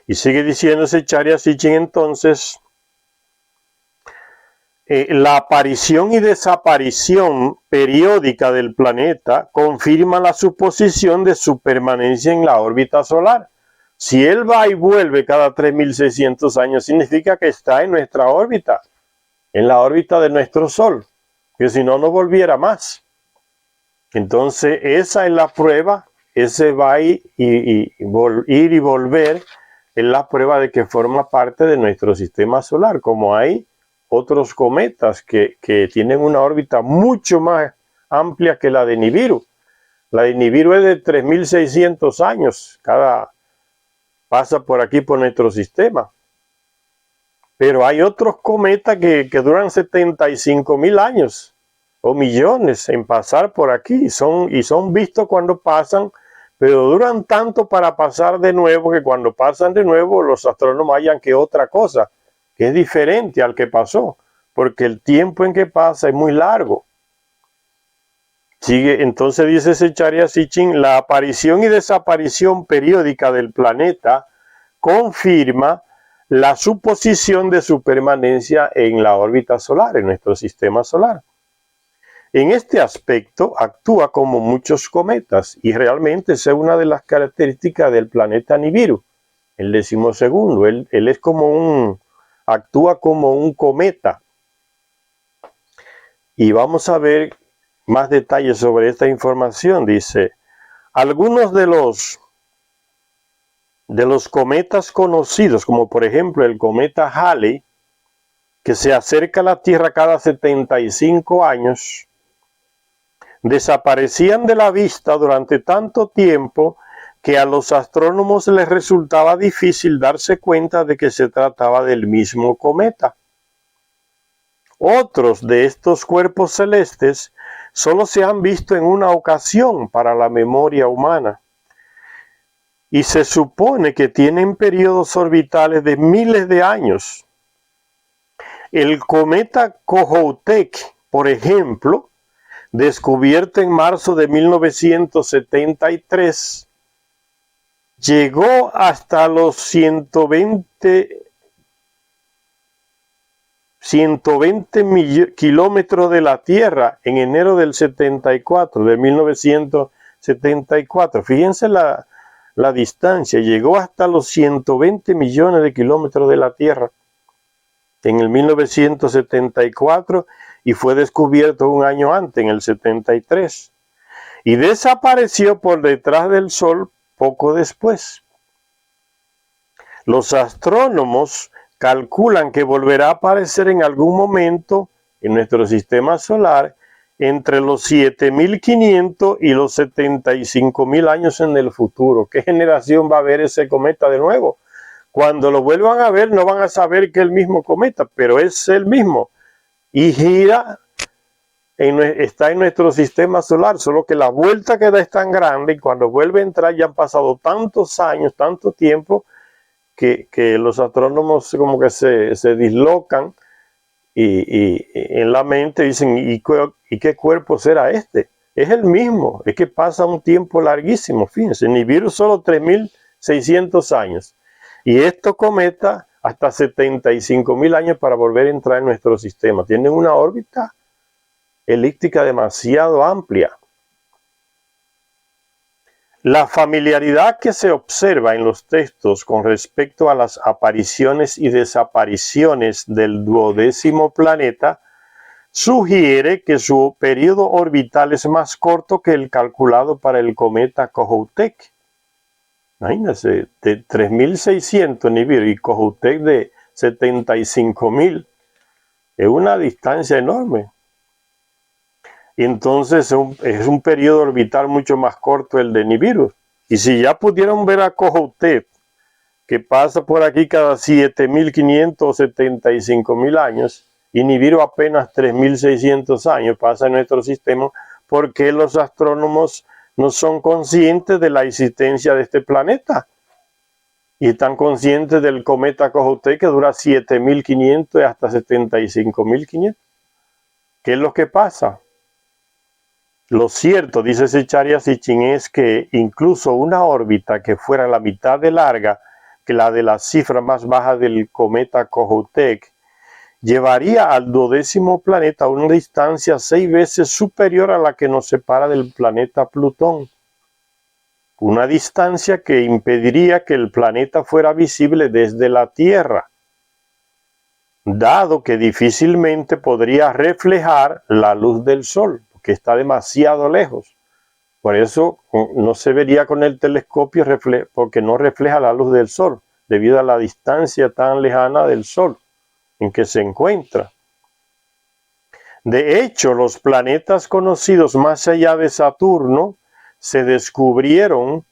Y sigue diciéndose Charya Sitchin entonces, la aparición y desaparición periódica del planeta confirma la suposición de su permanencia en la órbita solar. Si él va y vuelve cada 3.600 años, significa que está en nuestra órbita, en la órbita de nuestro Sol, que si no, no volviera más. Entonces, esa es la prueba, ese va ir y volver, es la prueba de que forma parte de nuestro sistema solar, como hay otros cometas que tienen una órbita mucho más amplia que la de Nibiru. La de Nibiru es de 3.600 años, pasa por aquí por nuestro sistema. Pero hay otros cometas que duran 75.000 años o millones en pasar por aquí y son vistos cuando pasan, pero duran tanto para pasar de nuevo que cuando pasan de nuevo los astrónomos hallan que otra cosa, que es diferente al que pasó, porque el tiempo en que pasa es muy largo. Sigue, entonces dice ese Charya Sitchin, la aparición y desaparición periódica del planeta confirma la suposición de su permanencia en la órbita solar, en nuestro sistema solar. En este aspecto actúa como muchos cometas y realmente es una de las características del planeta Nibiru, el 12º. Él es actúa como un cometa. Y vamos a ver más detalles sobre esta información. Dice, algunos de los cometas conocidos, como por ejemplo el cometa Halley, que se acerca a la Tierra cada 75 años, desaparecían de la vista durante tanto tiempo que a los astrónomos les resultaba difícil darse cuenta de que se trataba del mismo cometa. Otros de estos cuerpos celestes solo se han visto en una ocasión para la memoria humana y se supone que tienen periodos orbitales de miles de años. El cometa Kohoutek, por ejemplo, descubierto en marzo de 1973, llegó hasta los 120 kilómetros de la Tierra en enero del 74, de 1974. Fíjense la distancia, llegó hasta los 120 millones de kilómetros de la Tierra en el 1974 y fue descubierto un año antes, en el 73, y desapareció por detrás del Sol poco después. Los astrónomos calculan que volverá a aparecer en algún momento en nuestro sistema solar entre los 7.500 y los 75.000 años en el futuro. ¿Qué generación va a ver ese cometa de nuevo? Cuando lo vuelvan a ver no van a saber que es el mismo cometa, pero es el mismo y gira, está en nuestro sistema solar, solo que la vuelta que da es tan grande y cuando vuelve a entrar ya han pasado tantos años, tanto tiempo, que los astrónomos como que se dislocan y en la mente dicen, ¿y qué cuerpo será este? Es el mismo, es que pasa un tiempo larguísimo, fíjense, Nibiru solo 3.600 años. Y estos cometas hasta 75.000 años para volver a entrar en nuestro sistema. Tienen una órbita elíptica demasiado amplia. La familiaridad que se observa en los textos con respecto a las apariciones y desapariciones del 12º planeta sugiere que su periodo orbital es más corto que el calculado para el cometa Kohoutek. Imagínense, de 3.600 Nibiru y Kohoutek de 75.000. Es una distancia enorme. Y entonces es un periodo orbital mucho más corto el de Nibiru. Y si ya pudieron ver a Kohoutek que pasa por aquí cada 7.500 o 75.000 años, y Nibiru apenas 3.600 años pasa en nuestro sistema, porque los astrónomos no son conscientes de la existencia de este planeta. Y están conscientes del cometa Kohoutek, que dura 7.500 y hasta 75.500. ¿Qué es lo que pasa? Lo cierto, dice Zecharia Sitchin, es que incluso una órbita que fuera la mitad de larga que la de la cifra más baja del cometa Kohoutek llevaría al 12º planeta a una distancia 6 veces superior a la que nos separa del planeta Plutón. Una distancia que impediría que el planeta fuera visible desde la Tierra, dado que difícilmente podría reflejar la luz del Sol, porque está demasiado lejos. Por eso no se vería con el telescopio porque no refleja la luz del Sol, debido a la distancia tan lejana del Sol en que se encuentra. De hecho, los planetas conocidos más allá de Saturno se descubrieron,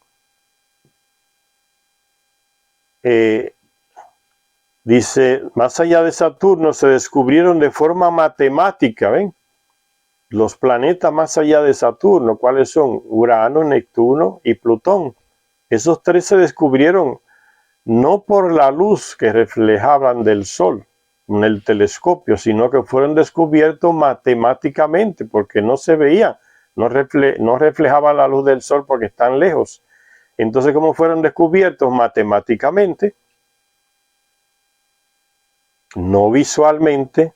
dice, más allá de Saturno se descubrieron de forma matemática, ¿ven? Los planetas más allá de Saturno, ¿cuáles son? Urano, Neptuno y Plutón. Esos tres se descubrieron no por la luz que reflejaban del Sol en el telescopio, sino que fueron descubiertos matemáticamente, porque no se veían, no reflejaban la luz del Sol porque están lejos. Entonces, ¿cómo fueron descubiertos? Matemáticamente, no visualmente.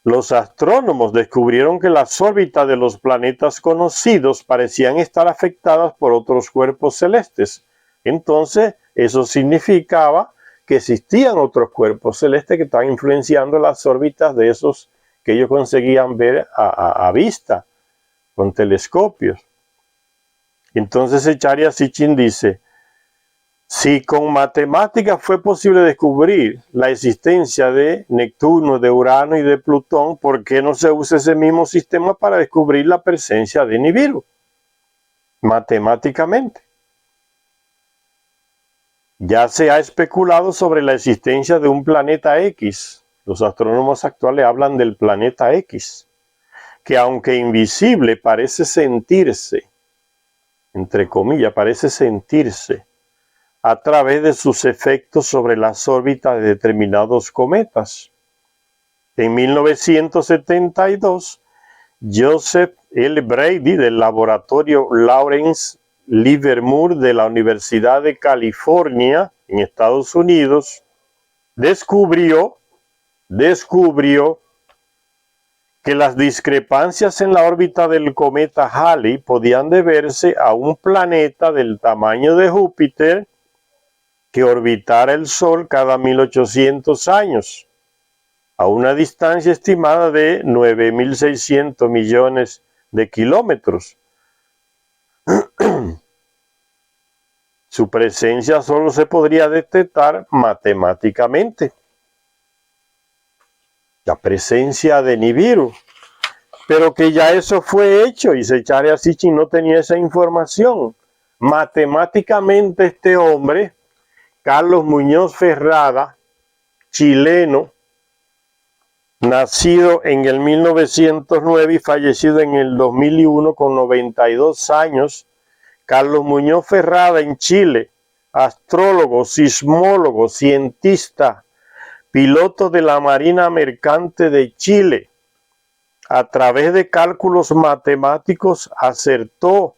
Los astrónomos descubrieron que las órbitas de los planetas conocidos parecían estar afectadas por otros cuerpos celestes. Entonces, eso significaba que existían otros cuerpos celestes que estaban influenciando las órbitas de esos que ellos conseguían ver a vista con telescopios. Entonces Zecharia Sitchin dice, si con matemáticas fue posible descubrir la existencia de Neptuno, de Urano y de Plutón, ¿por qué no se usa ese mismo sistema para descubrir la presencia de Nibiru? Matemáticamente. Ya se ha especulado sobre la existencia de un planeta X. Los astrónomos actuales hablan del planeta X, que aunque invisible parece sentirse, entre comillas, parece sentirse a través de sus efectos sobre las órbitas de determinados cometas. En 1972, Joseph L. Brady del laboratorio Lawrence Livermore de la Universidad de California en Estados Unidos descubrió que las discrepancias en la órbita del cometa Halley podían deberse a un planeta del tamaño de Júpiter que orbitara el Sol cada 1800 años, a una distancia estimada de 9.600 millones de kilómetros. Su presencia solo se podría detectar matemáticamente. La presencia de Nibiru. Pero que ya eso fue hecho y Zecharia Sitchin no tenía esa información. Matemáticamente este hombre, Carlos Muñoz Ferrada, chileno, nacido en el 1909 y fallecido en el 2001 con 92 años, Carlos Muñoz Ferrada en Chile, astrólogo, sismólogo, cientista, piloto de la Marina Mercante de Chile, a través de cálculos matemáticos acertó,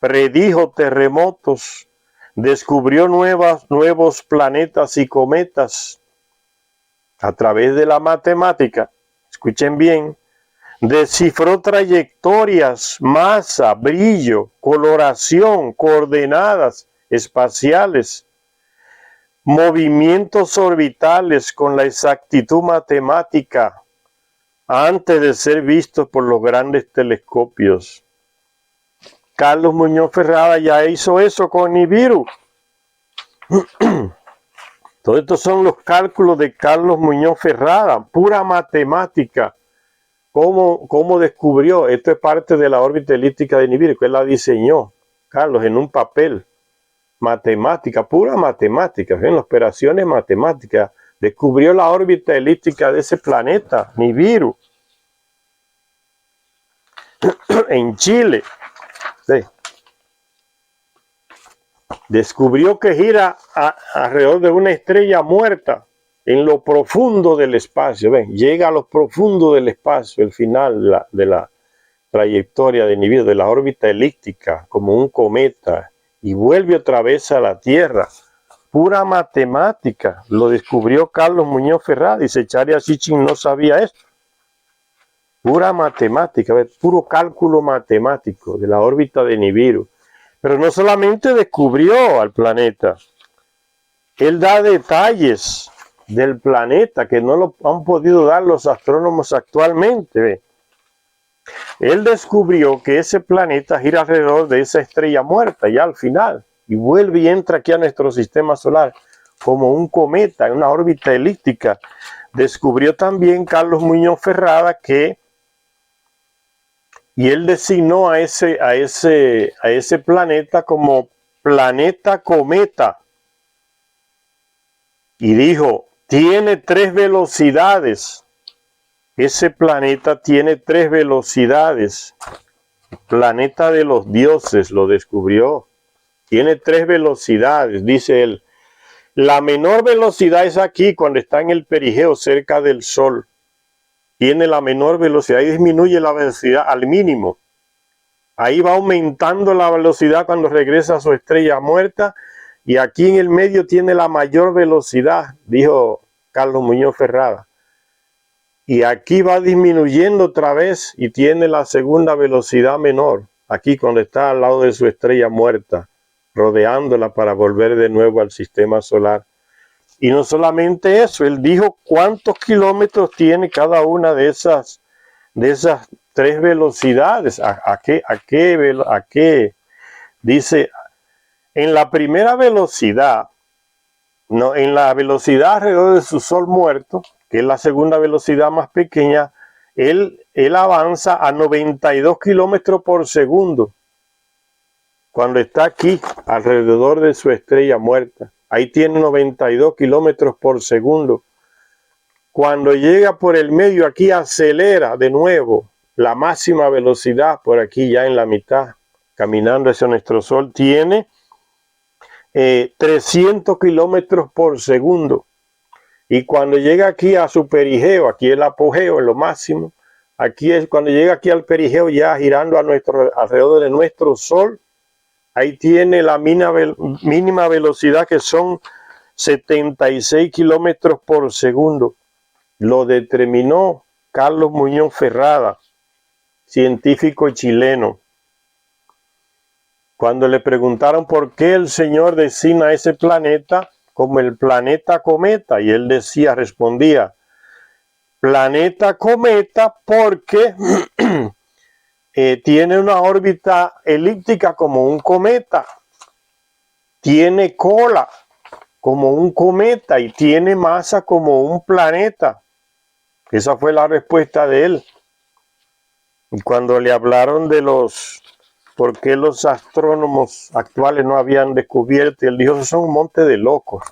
predijo terremotos, descubrió nuevos planetas y cometas. A través de la matemática, escuchen bien, descifró trayectorias, masa, brillo, coloración, coordenadas espaciales, movimientos orbitales con la exactitud matemática antes de ser vistos por los grandes telescopios. Carlos Muñoz Ferrada ya hizo eso con Nibiru. Todos estos son los cálculos de Carlos Muñoz Ferrada, pura matemática. ¿Cómo descubrió? Esto es parte de la órbita elíptica de Nibiru, que él la diseñó, Carlos, en un papel. matemática, pura matemática, en operaciones matemáticas, descubrió la órbita elíptica de ese planeta, Nibiru, en Chile. Sí. Descubrió que gira alrededor de una estrella muerta en lo profundo del espacio. Ven, llega a lo profundo del espacio, el final de la trayectoria de Nibiru, de la órbita elíptica, como un cometa, y vuelve otra vez a la Tierra. Pura matemática. Lo descubrió Carlos Muñoz Ferrada. Dice, Charia Sitchin no sabía esto. Pura matemática, puro cálculo matemático de la órbita de Nibiru. Pero no solamente descubrió al planeta, él da detalles del planeta que no lo han podido dar los astrónomos actualmente. ¿Ve? Él descubrió que ese planeta gira alrededor de esa estrella muerta ya al final y vuelve y entra aquí a nuestro sistema solar como un cometa en una órbita elíptica. Descubrió también Carlos Muñoz Ferrada que y él designó a ese planeta como planeta cometa. Y dijo, tiene 3 velocidades. Ese planeta tiene 3 velocidades. Planeta de los dioses, lo descubrió. Tiene 3 velocidades, dice él. La menor velocidad es aquí, cuando está en el perigeo, cerca del Sol. Tiene la menor velocidad y disminuye la velocidad al mínimo. Ahí va aumentando la velocidad cuando regresa a su estrella muerta y aquí en el medio tiene la mayor velocidad, dijo Carlos Muñoz Ferrada. Y aquí va disminuyendo otra vez y tiene la segunda velocidad menor, aquí cuando está al lado de su estrella muerta, rodeándola para volver de nuevo al sistema solar. Y no solamente eso, él dijo cuántos kilómetros tiene cada una de esas 3 velocidades. ¿A qué? Dice, en la primera velocidad, no, en la velocidad alrededor de su Sol muerto, que es la segunda velocidad más pequeña, él avanza a 92 kilómetros por segundo. Cuando está aquí, alrededor de su estrella muerta. Ahí tiene 92 kilómetros por segundo. Cuando llega por el medio, aquí acelera de nuevo la máxima velocidad por aquí ya en la mitad, caminando hacia nuestro Sol. Tiene 300 kilómetros por segundo. Y cuando llega aquí a su perigeo, aquí el apogeo, en lo máximo, aquí es cuando llega aquí al perigeo ya girando alrededor de nuestro Sol. Ahí tiene la mínima velocidad que son 76 kilómetros por segundo. Lo determinó Carlos Muñoz Ferrada, científico chileno. Cuando le preguntaron por qué el Señor designa ese planeta como el planeta cometa, y él respondía, planeta cometa porque tiene una órbita elíptica como un cometa, tiene cola como un cometa y tiene masa como un planeta. Esa fue la respuesta de él. Y cuando le hablaron de por qué los astrónomos actuales no habían descubierto, él dijo, son un monte de locos.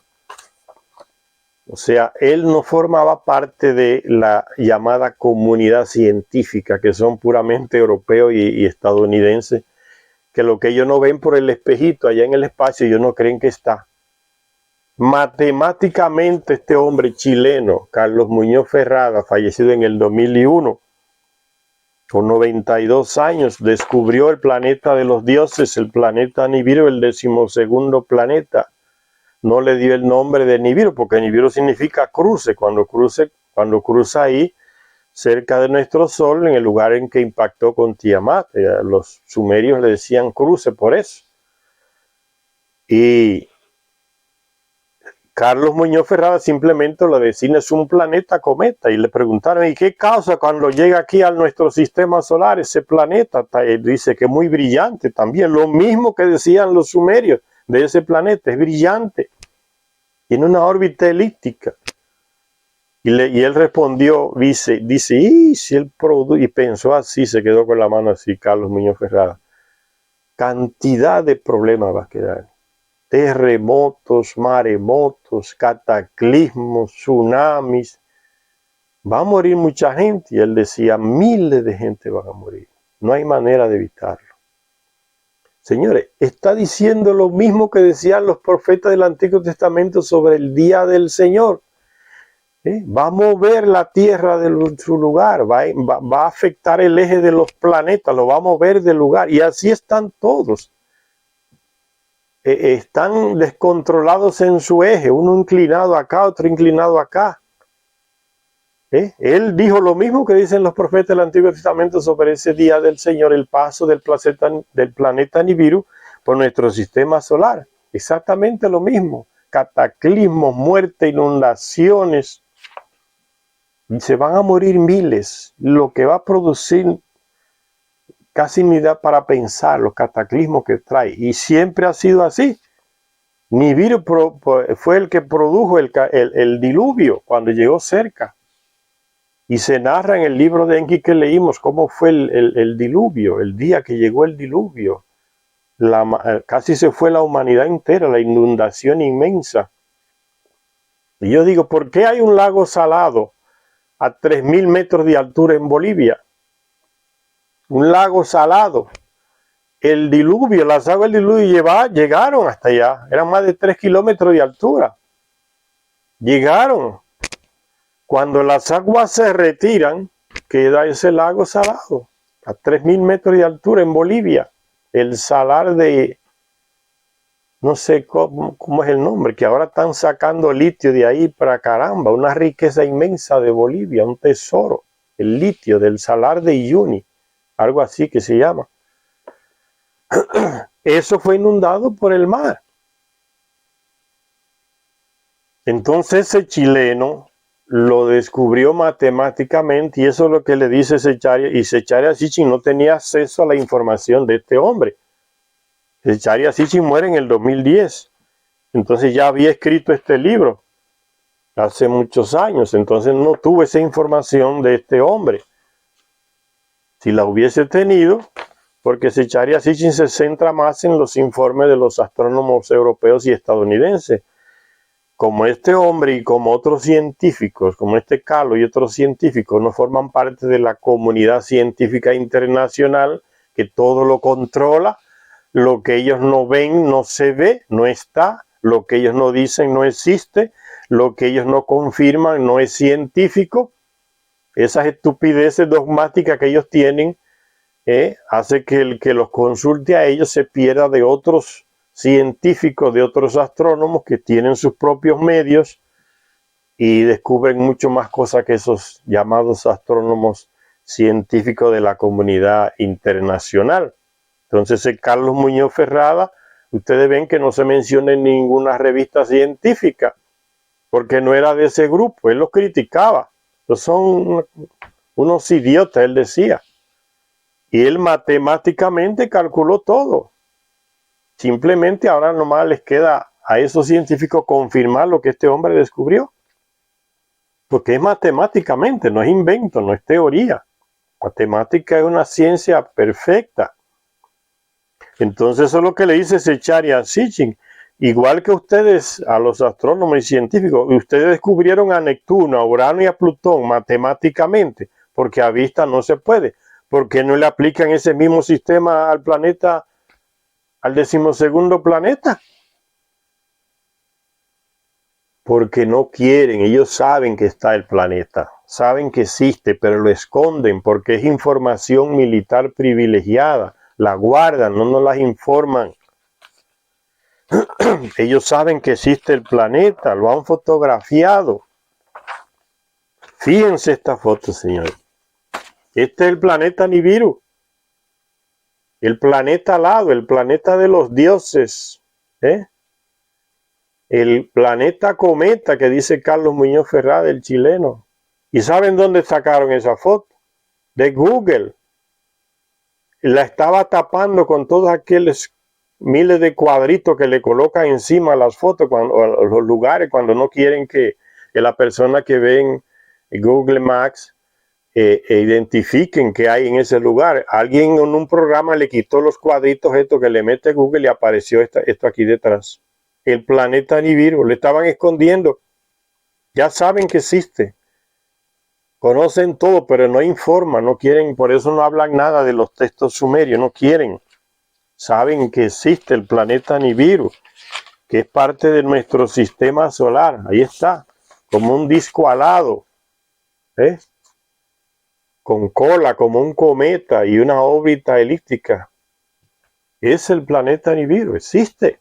O sea, él no formaba parte de la llamada comunidad científica, que son puramente europeos y estadounidenses, que lo que ellos no ven por el espejito allá en el espacio, ellos no creen que está. Matemáticamente este hombre chileno, Carlos Muñoz Ferrada, fallecido en el 2001, con 92 años, descubrió el planeta de los dioses, el planeta Nibiru, el 12º planeta. No le dio el nombre de Nibiru, porque Nibiru significa cruce, cuando cruza ahí, cerca de nuestro Sol, en el lugar en que impactó con Tiamat. Los sumerios le decían cruce por eso. Y Carlos Muñoz Ferrada simplemente lo designa, es un planeta cometa, y le preguntaron, ¿y qué causa cuando llega aquí a nuestro sistema solar ese planeta? Él dice que es muy brillante también, lo mismo que decían los sumerios de ese planeta, es brillante, tiene una órbita elíptica. Y él respondió, dice, y si él y pensó así, se quedó con la mano así, Carlos Muñoz Ferrada. Cantidad de problemas va a quedar. terremotos, maremotos, cataclismos, tsunamis. Va a morir mucha gente. Y él decía, miles de gente van a morir. No hay manera de evitarlo. Señores, está diciendo lo mismo que decían los profetas del Antiguo Testamento sobre el día del Señor. Va a mover la tierra de su lugar, va a afectar el eje de los planetas, lo va a mover del lugar. Y así están todos. Están descontrolados en su eje, uno inclinado acá, otro inclinado acá. Él dijo lo mismo que dicen los profetas del Antiguo Testamento sobre ese día del Señor, el paso del planeta Nibiru por nuestro sistema solar. Exactamente lo mismo. Cataclismos, muerte, inundaciones. Se van a morir miles. Lo que va a producir casi ni da para pensar los cataclismos que trae. Y siempre ha sido así. Nibiru fue el que produjo el diluvio cuando llegó cerca. Y se narra en el libro de Enki que leímos cómo fue el diluvio, el día que llegó el diluvio. Casi se fue la humanidad entera, la inundación inmensa. Y yo digo, ¿por qué hay un lago salado a 3.000 metros de altura en Bolivia? Un lago salado. El diluvio, las aguas del diluvio llegaron hasta allá. Eran más de 3 kilómetros de altura. Llegaron. Cuando las aguas se retiran, queda ese lago salado, a 3.000 metros de altura en Bolivia. El salar de, no sé cómo es el nombre, que ahora están sacando litio de ahí para caramba, una riqueza inmensa de Bolivia, un tesoro, el litio del salar de Uyuni, algo así que se llama. Eso fue inundado por el mar. Entonces ese chileno lo descubrió matemáticamente y eso es lo que le dice Zecharia, y Zecharia Sitchin no tenía acceso a la información de este hombre. Zecharia Sitchin muere en el 2010, entonces ya había escrito este libro hace muchos años, entonces no tuve esa información de este hombre. Si la hubiese tenido, porque Zecharia Sitchin se centra más en los informes de los astrónomos europeos y estadounidenses. Como este hombre y como otros científicos, como este Carlos y otros científicos, no forman parte de la comunidad científica internacional que todo lo controla, lo que ellos no ven no se ve, no está, lo que ellos no dicen no existe, lo que ellos no confirman no es científico. Esas estupideces dogmáticas que ellos tienen hace que el que los consulte a ellos se pierda de otros científicos, de otros astrónomos que tienen sus propios medios y descubren mucho más cosas que esos llamados astrónomos científicos de la comunidad internacional. Entonces el Carlos Muñoz Ferrada, ustedes ven que no se menciona en ninguna revista científica, porque no era de ese grupo, él los criticaba. Ellos son unos idiotas, él decía. Y él matemáticamente calculó todo. Simplemente ahora nomás les queda a esos científicos confirmar lo que este hombre descubrió. Porque es matemáticamente, no es invento, no es teoría. Matemática es una ciencia perfecta. Entonces eso es lo que le dice Zecharia Sitchin. Igual que ustedes, a los astrónomos y científicos, ustedes descubrieron a Neptuno, a Urano y a Plutón matemáticamente, porque a vista no se puede. ¿Por qué no le aplican ese mismo sistema al planeta, al 12º planeta? Porque no quieren, ellos saben que está el planeta, saben que existe, pero lo esconden porque es información militar privilegiada, la guardan, no nos las informan. Ellos saben que existe el planeta, lo han fotografiado. Fíjense esta foto, señores. Este es el planeta Nibiru, el planeta alado, el planeta de los dioses, el planeta cometa que dice Carlos Muñoz Ferrada, el chileno. ¿Y saben dónde sacaron esa foto? De Google. La estaba tapando con todos aquellos miles de cuadritos que le colocan encima a las fotos, a los lugares, cuando no quieren que la persona que ve en Google Maps identifiquen qué hay en ese lugar. Alguien en un programa le quitó los cuadritos estos que le mete Google y apareció esto aquí detrás. el planeta Nibiru. Le estaban escondiendo. Ya saben que existe. Conocen todo, pero no informan, no quieren, por eso no hablan nada de los textos sumerios, no quieren. Saben que existe el planeta Nibiru, que es parte de nuestro sistema solar. Ahí está, como un disco alado, ¿eh? Con cola, como un cometa y una órbita elíptica. Es el planeta Nibiru, existe.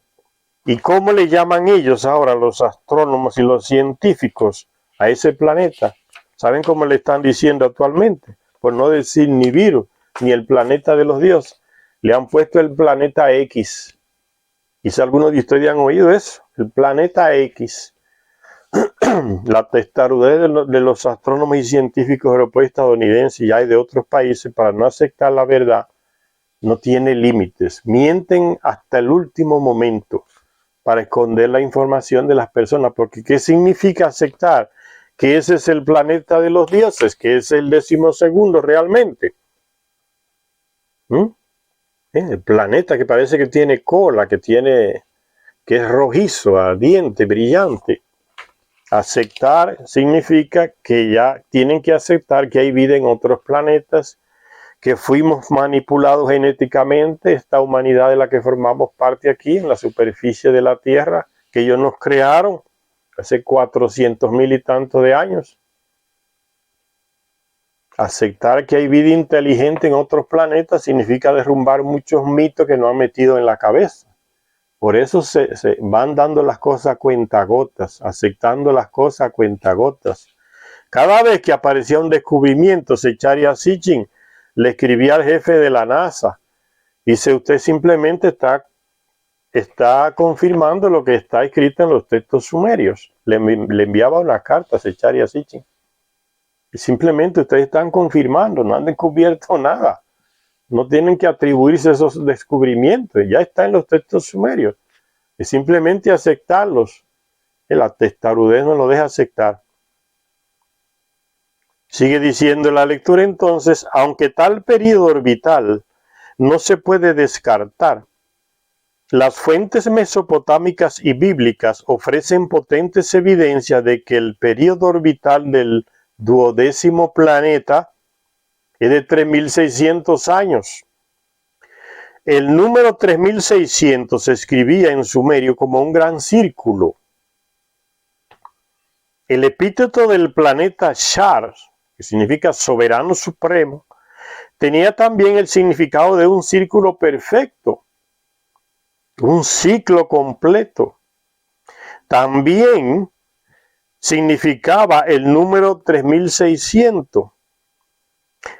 ¿Y cómo le llaman ellos ahora, los astrónomos y los científicos, a ese planeta? ¿Saben cómo le están diciendo actualmente? Por no decir Nibiru, ni el planeta de los dioses. Le han puesto el planeta X. Quizá algunos de ustedes han oído eso, el planeta X. La testarudez de los astrónomos y científicos europeos, estadounidenses y hay de otros países para no aceptar la verdad no tiene límites. Mienten hasta el último momento para esconder la información de las personas, porque ¿qué significa aceptar que ese es el planeta de los dioses, que es el 12º realmente? El planeta que parece que tiene cola, que es rojizo, ardiente, brillante. Aceptar significa que ya tienen que aceptar que hay vida en otros planetas, que fuimos manipulados genéticamente, esta humanidad de la que formamos parte aquí, en la superficie de la Tierra, que ellos nos crearon hace 400,000 y tantos de años. Aceptar que hay vida inteligente en otros planetas significa derrumbar muchos mitos que nos han metido en la cabeza. Por eso se van dando las cosas a cuentagotas, aceptando las cosas a cuentagotas. Cada vez que aparecía un descubrimiento, Zecharia Sitchin le escribía al jefe de la NASA. Dice, usted simplemente está confirmando lo que está escrito en los textos sumerios. Le enviaba una carta a Zecharia Sitchin. Y simplemente ustedes están confirmando, no han descubierto nada. No tienen que atribuirse esos descubrimientos, ya está en los textos sumerios. Es simplemente aceptarlos. La testarudez no lo deja aceptar. Sigue diciendo la lectura entonces, aunque tal periodo orbital no se puede descartar, las fuentes mesopotámicas y bíblicas ofrecen potentes evidencias de que el periodo orbital del 12º planeta es de 3.600 años. El número 3.600 se escribía en sumerio como un gran círculo. El epíteto del planeta Shar, que significa soberano supremo, tenía también el significado de un círculo perfecto, un ciclo completo. También significaba el número 3.600.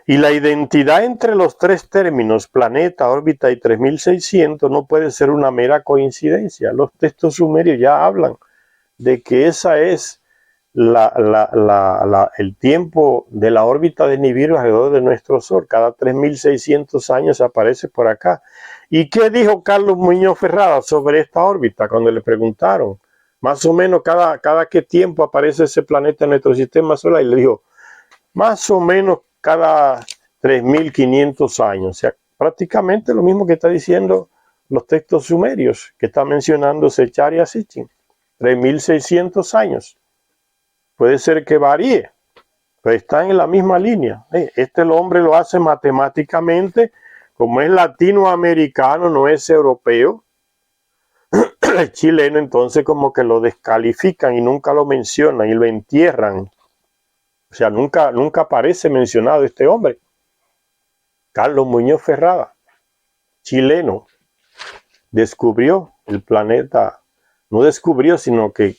Y la identidad entre los tres términos, planeta, órbita y 3.600, no puede ser una mera coincidencia. Los textos sumerios ya hablan de que esa es el tiempo de la órbita de Nibiru alrededor de nuestro Sol. Cada 3.600 años aparece por acá. ¿Y qué dijo Carlos Muñoz Ferrada sobre esta órbita cuando le preguntaron? Más o menos cada qué tiempo aparece ese planeta en nuestro sistema solar. Y le dijo, más o menos cada 3.500 años. O sea, prácticamente lo mismo que está diciendo los textos sumerios, que está mencionando Zecharia Sitchin. 3.600 años. Puede ser que varíe, pero están en la misma línea. El hombre lo hace matemáticamente, como es latinoamericano, no es europeo. El chileno entonces como que lo descalifican y nunca lo mencionan y lo entierran. O sea, nunca aparece mencionado este hombre. Carlos Muñoz Ferrada, chileno, descubrió el planeta. No descubrió, sino que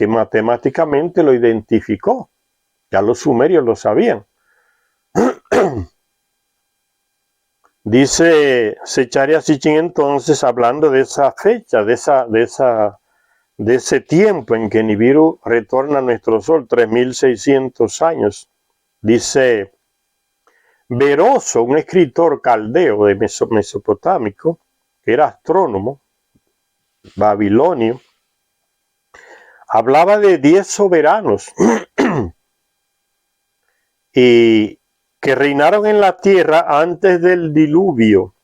matemáticamente lo identificó. Ya los sumerios lo sabían. Dice Zecharia Sitchin entonces, hablando de esa fecha, de ese tiempo en que Nibiru retorna a nuestro Sol, 3.600 años. Dice, Beroso, un escritor caldeo de mesopotámico, que era astrónomo, babilonio, hablaba de 10 soberanos y que reinaron en la tierra antes del diluvio.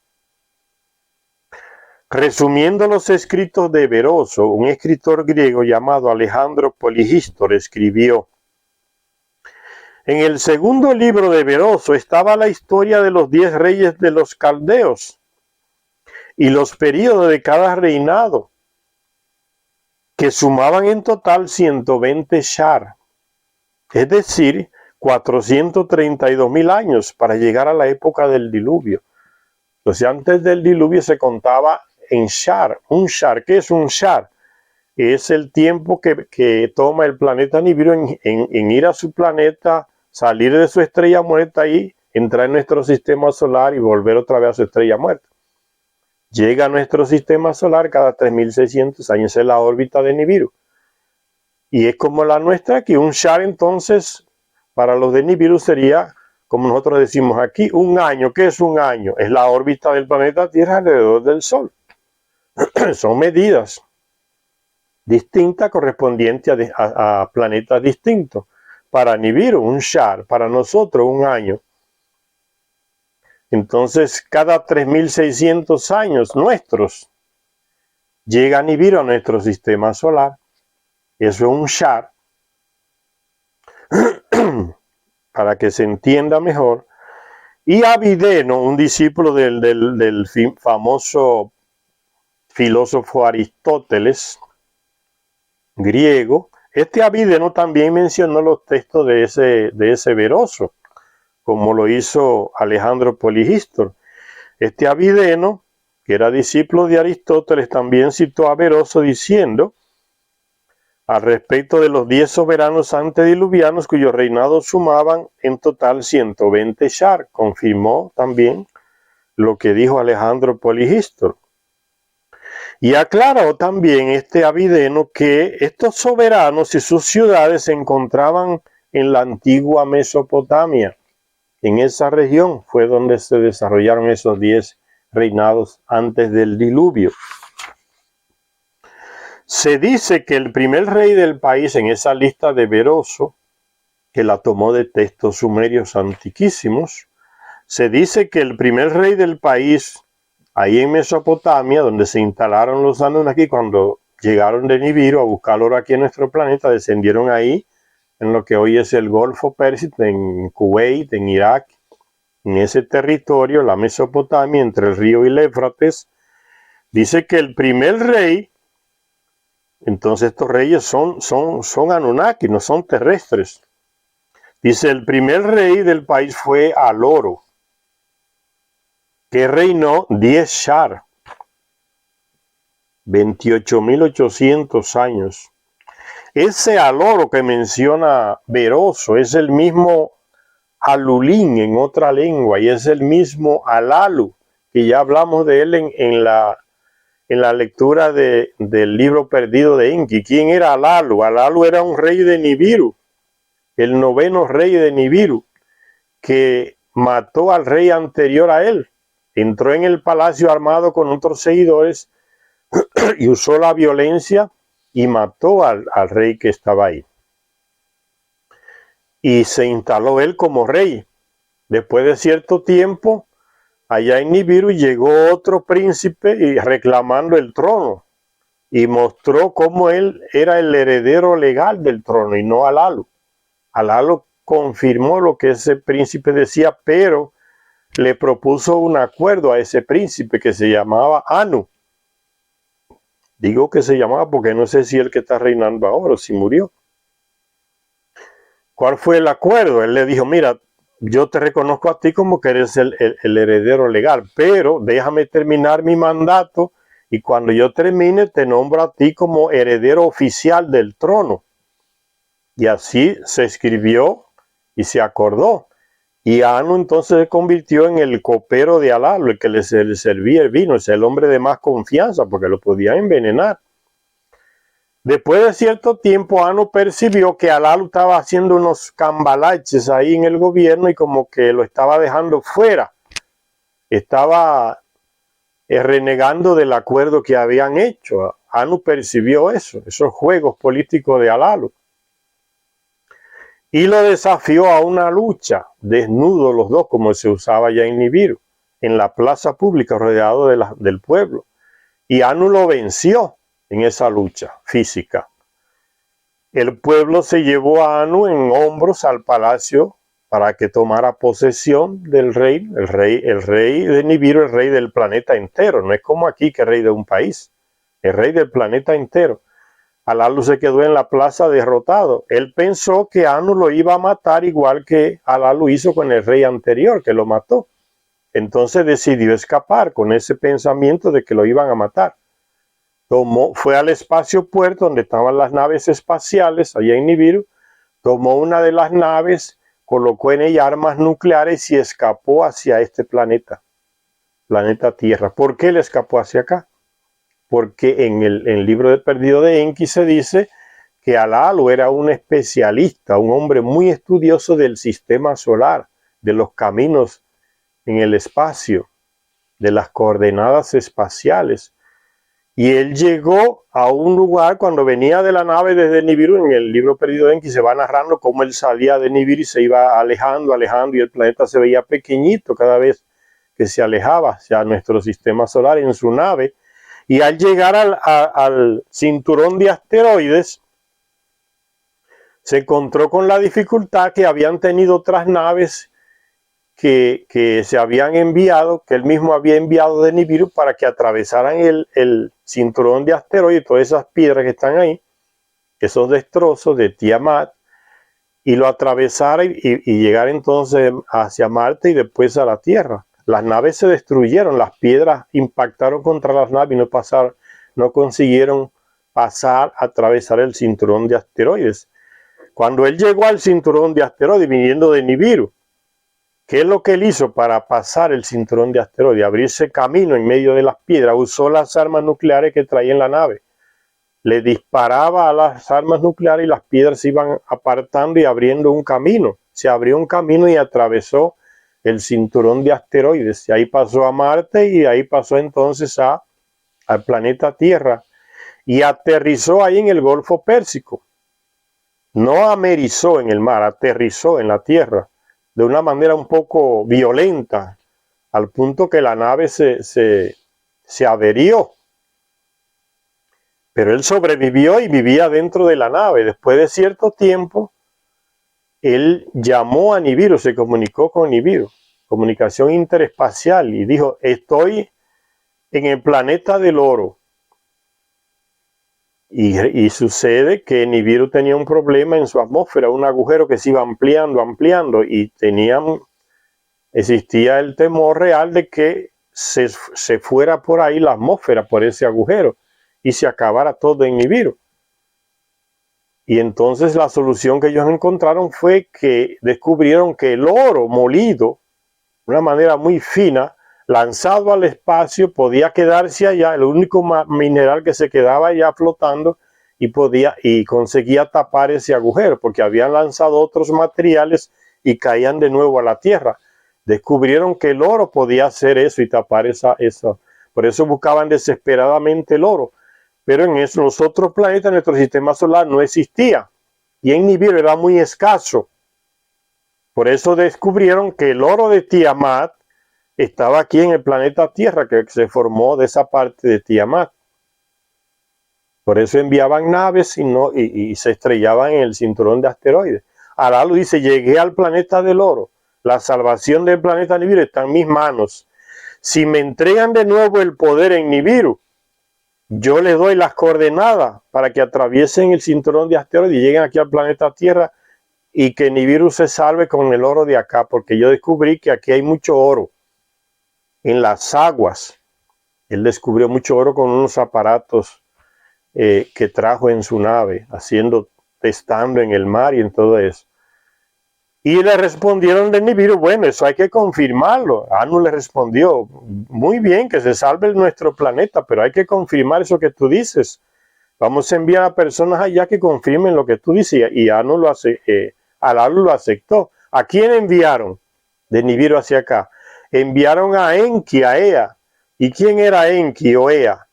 Resumiendo los escritos de Beroso, un escritor griego llamado Alejandro Poligístor escribió: en el segundo libro de Beroso estaba la historia de los 10 reyes de los caldeos y los períodos de cada reinado, que sumaban en total 120 shar, es decir, 432.000 años para llegar a la época del diluvio. Entonces, antes del diluvio se contaba en shar. Un shar, ¿qué es un shar? Es el tiempo que toma el planeta Nibiru en ir a su planeta, salir de su estrella muerta y entrar en nuestro sistema solar y volver otra vez a su estrella muerta. Llega a nuestro sistema solar cada 3.600 años, es la órbita de Nibiru. Y es como la nuestra, que un shar entonces para los de Nibiru sería, como nosotros decimos aquí, un año. ¿Qué es un año? Es la órbita del planeta Tierra alrededor del Sol. Son medidas distintas correspondientes a planetas distintos. Para Nibiru, un shar, para nosotros, un año. Entonces, cada 3.600 años nuestros, llega Nibiru a nuestro sistema solar. Eso es un shar. Para que se entienda mejor. Y Avideno, un discípulo del famoso filósofo Aristóteles, griego, este Avideno también mencionó los textos de ese Beroso, como lo hizo Alejandro Poligístor. Este Avideno, que era discípulo de Aristóteles, también citó a Beroso diciendo, al respecto de los 10 soberanos antediluvianos cuyos reinados sumaban en total 120 shar, confirmó también lo que dijo Alejandro Poligístor. Y aclaró también este Avideno que estos soberanos y sus ciudades se encontraban en la antigua Mesopotamia. En esa región fue donde se desarrollaron esos 10 reinados antes del diluvio. Se dice que el primer rey del país en esa lista de Beroso, que la tomó de textos sumerios antiquísimos, se dice que el primer rey del país, ahí en Mesopotamia, donde se instalaron los Anunnaki, cuando llegaron de Nibiru a buscar oro aquí en nuestro planeta, descendieron ahí, en lo que hoy es el Golfo Pérsico, en Kuwait, en Irak, en ese territorio, la Mesopotamia, entre el río y el Éufrates. Dice que el primer rey, entonces estos reyes son Anunnaki, no son terrestres. Dice, el primer rey del país fue Aloro, que reinó 10 shar, 28.800 años. Ese Aloro que menciona Beroso es el mismo Alulín en otra lengua, y es el mismo Alalu, que ya hablamos de él en la lectura del libro perdido de Enki. ¿Quién era Alalu? Alalu era un rey de Nibiru, el 9º rey de Nibiru, que mató al rey anterior a él. Entró en el palacio armado con otros seguidores y usó la violencia y mató al rey que estaba ahí. Y se instaló él como rey. Después de cierto tiempo, allá en Nibiru llegó otro príncipe y reclamando el trono, y mostró cómo él era el heredero legal del trono y no Alalu. Alalu confirmó lo que ese príncipe decía, pero le propuso un acuerdo a ese príncipe que se llamaba Anu. Digo que se llamaba porque no sé si el que está reinando ahora o si murió. ¿Cuál fue el acuerdo? Él le dijo, mira, yo te reconozco a ti como que eres el heredero legal, pero déjame terminar mi mandato y cuando yo termine te nombro a ti como heredero oficial del trono. Y así se escribió y se acordó. Y Anu entonces se convirtió en el copero de Alalu, el que le servía el vino, es el hombre de más confianza porque lo podía envenenar. Después de cierto tiempo, Anu percibió que Alalu estaba haciendo unos cambalaches ahí en el gobierno y como que lo estaba dejando fuera. Estaba renegando del acuerdo que habían hecho. Anu percibió eso, esos juegos políticos de Alalu. Y lo desafió a una lucha, desnudos los dos, como se usaba ya en Nibiru, en la plaza pública, rodeado del pueblo. y Anu lo venció en esa lucha física. El pueblo se llevó a Anu en hombros al palacio para que tomara posesión del rey, el rey de Nibiru, el rey del planeta entero. No es como aquí que es rey de un país, el rey del planeta entero. Alalu se quedó en la plaza derrotado. Él pensó que Anu lo iba a matar igual que Alalu hizo con el rey anterior, que lo mató. Entonces decidió escapar con ese pensamiento de que lo iban a matar. Fue al espacio puerto donde estaban las naves espaciales, allá en Nibiru, tomó una de las naves, colocó en ella armas nucleares y escapó hacia este planeta Tierra. ¿Por qué él escapó hacia acá? Porque en el libro de Perdido de Enki se dice que Alalu era un especialista, un hombre muy estudioso del sistema solar, de los caminos en el espacio, de las coordenadas espaciales. Y él llegó a un lugar cuando venía de la nave desde Nibiru. En el libro Perdido de Enki se va narrando cómo él salía de Nibiru y se iba alejando, y el planeta se veía pequeñito cada vez que se alejaba hacia nuestro sistema solar en su nave. Y al llegar al cinturón de asteroides, se encontró con la dificultad que habían tenido otras naves que se habían enviado, que él mismo había enviado de Nibiru para que atravesaran el cinturón de asteroides, todas esas piedras que están ahí, esos destrozos de Tiamat, y lo atravesara y llegar entonces hacia Marte y después a la Tierra. Las naves se destruyeron, las piedras impactaron contra las naves y no consiguieron atravesar el cinturón de asteroides. Cuando él llegó al cinturón de asteroides viniendo de Nibiru, ¿qué es lo que él hizo para pasar el cinturón de asteroides? Abrirse camino en medio de las piedras. Usó las armas nucleares que traía en la nave. Le disparaba a las armas nucleares y las piedras se iban apartando y abriendo un camino. Se abrió un camino y atravesó el cinturón de asteroides. Y ahí pasó a Marte y ahí pasó entonces al planeta Tierra. Y aterrizó ahí en el Golfo Pérsico. No amerizó en el mar, aterrizó en la Tierra de una manera un poco violenta, al punto que la nave se averió. Pero él sobrevivió y vivía dentro de la nave. Después de cierto tiempo, él llamó a Nibiru, se comunicó con Nibiru, comunicación interespacial, y dijo: estoy en el planeta del oro. Y sucede que Nibiru tenía un problema en su atmósfera, un agujero que se iba ampliando, y existía el temor real de que se fuera por ahí la atmósfera, por ese agujero, y se acabara todo en Nibiru. Y entonces la solución que ellos encontraron fue que descubrieron que el oro molido, de una manera muy fina, lanzado al espacio, podía quedarse allá, el único mineral que se quedaba allá flotando, y conseguía tapar ese agujero, porque habían lanzado otros materiales y caían de nuevo a la Tierra. Descubrieron que el oro podía hacer eso y tapar eso. Por eso buscaban desesperadamente el oro. Pero en los otros planetas, nuestro sistema solar no existía. Y en Nibiru era muy escaso. Por eso descubrieron que el oro de Tiamat estaba aquí en el planeta Tierra, que se formó de esa parte de Tiamat. Por eso enviaban naves y se estrellaban en el cinturón de asteroides. Alalu dice: llegué al planeta del oro. La salvación del planeta Nibiru está en mis manos. Si me entregan de nuevo el poder en Nibiru, yo les doy las coordenadas para que atraviesen el cinturón de asteroides y lleguen aquí al planeta Tierra, y que Nibiru se salve con el oro de acá, porque yo descubrí que aquí hay mucho oro en las aguas. Él descubrió mucho oro con unos aparatos que trajo en su nave, testando en el mar y en todo eso. Y le respondieron de Nibiru: bueno, eso hay que confirmarlo. Anu le respondió: muy bien, que se salve nuestro planeta, pero hay que confirmar eso que tú dices. Vamos a enviar a personas allá que confirmen lo que tú dices. Y Anu Alalu lo aceptó. ¿A quién enviaron de Nibiru hacia acá? Enviaron a Enki, a Ea. ¿Y quién era Enki o Ea?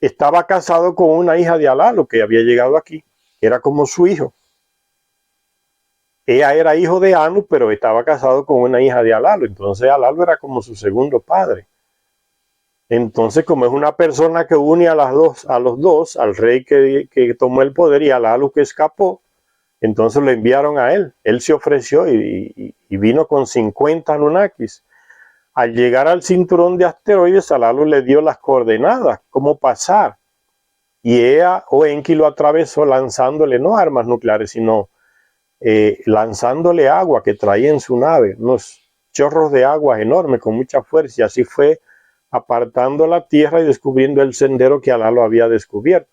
Estaba casado con una hija de Alalu que había llegado aquí. Era como su hijo. Ea era hijo de Anu, pero estaba casado con una hija de Alalu. Entonces Alalu era como su segundo padre. Entonces, como es una persona que une a los dos, al rey que tomó el poder y al Alu que escapó, entonces lo enviaron a él. Él se ofreció y vino con 50 Anunnakis. Al llegar al cinturón de asteroides, al Alu le dio las coordenadas, cómo pasar. Y Ea o Enki lo atravesó lanzándole no armas nucleares, sino lanzándole agua que traía en su nave, unos chorros de agua enormes con mucha fuerza, y así fue apartando la tierra y descubriendo el sendero que Alá lo había descubierto,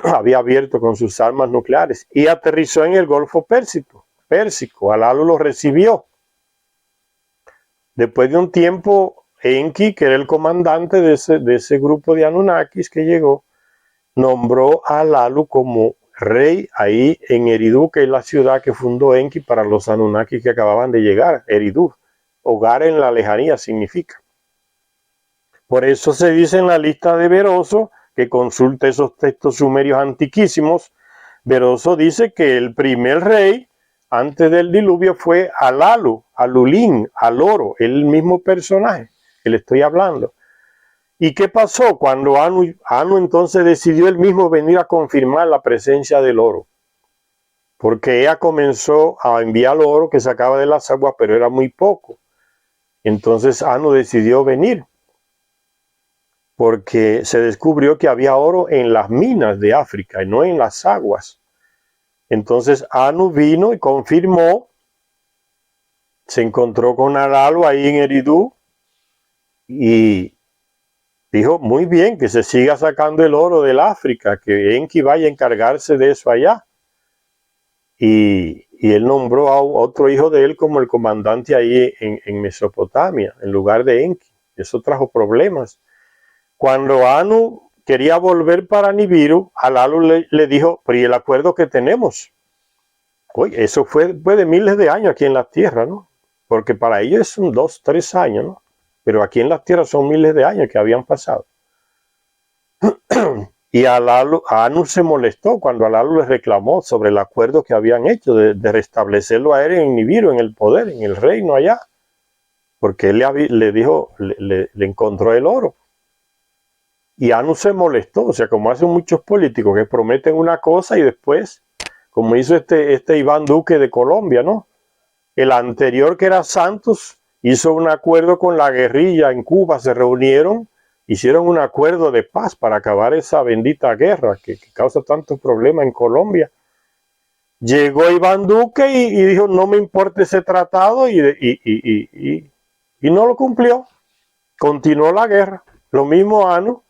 había abierto con sus armas nucleares, y aterrizó en el Golfo Pérsico. Alá lo recibió. Después de un tiempo, Enki, que era el comandante de ese grupo de Anunnakis que llegó, nombró a Lalu como rey ahí en Eridu, que es la ciudad que fundó Enki para los Anunnakis que acababan de llegar. Eridu, hogar en la lejanía significa. Por eso se dice en la lista de Beroso, que consulte esos textos sumerios antiquísimos, Beroso dice que el primer rey antes del diluvio fue Alalu, Alulín, Aloro, el mismo personaje que le estoy hablando. ¿Y qué pasó? Cuando Anu entonces decidió él mismo venir a confirmar la presencia del oro. Porque ella comenzó a enviar oro que sacaba de las aguas, pero era muy poco. Entonces Anu decidió venir. Porque se descubrió que había oro en las minas de África y no en las aguas. Entonces Anu vino y confirmó. Se encontró con Alalu ahí en Eridu. Y dijo, muy bien, que se siga sacando el oro del África, que Enki vaya a encargarse de eso allá. Y él nombró a otro hijo de él como el comandante ahí en Mesopotamia, en lugar de Enki. Eso trajo problemas. Cuando Anu quería volver para Nibiru, Alalu le dijo, pero ¿y el acuerdo que tenemos? Oye, eso fue después de miles de años aquí en la Tierra, ¿no? Porque para ellos son 2, 3 años, ¿no? Pero aquí en la Tierra son miles de años que habían pasado. Y Anu se molestó cuando Alalu le reclamó sobre el acuerdo que habían hecho de restablecerlo a él en Nibiru, en el poder, en el reino allá. Porque él le dijo, le encontró el oro. Y Anu se molestó, o sea, como hacen muchos políticos que prometen una cosa y después, como hizo este Iván Duque de Colombia, ¿no? El anterior, que era Santos, hizo un acuerdo con la guerrilla en Cuba, se reunieron, hicieron un acuerdo de paz para acabar esa bendita guerra que causa tantos problemas en Colombia. Llegó Iván Duque y dijo, no me importa ese tratado, y no lo cumplió. Continuó la guerra. Lo mismo Anu.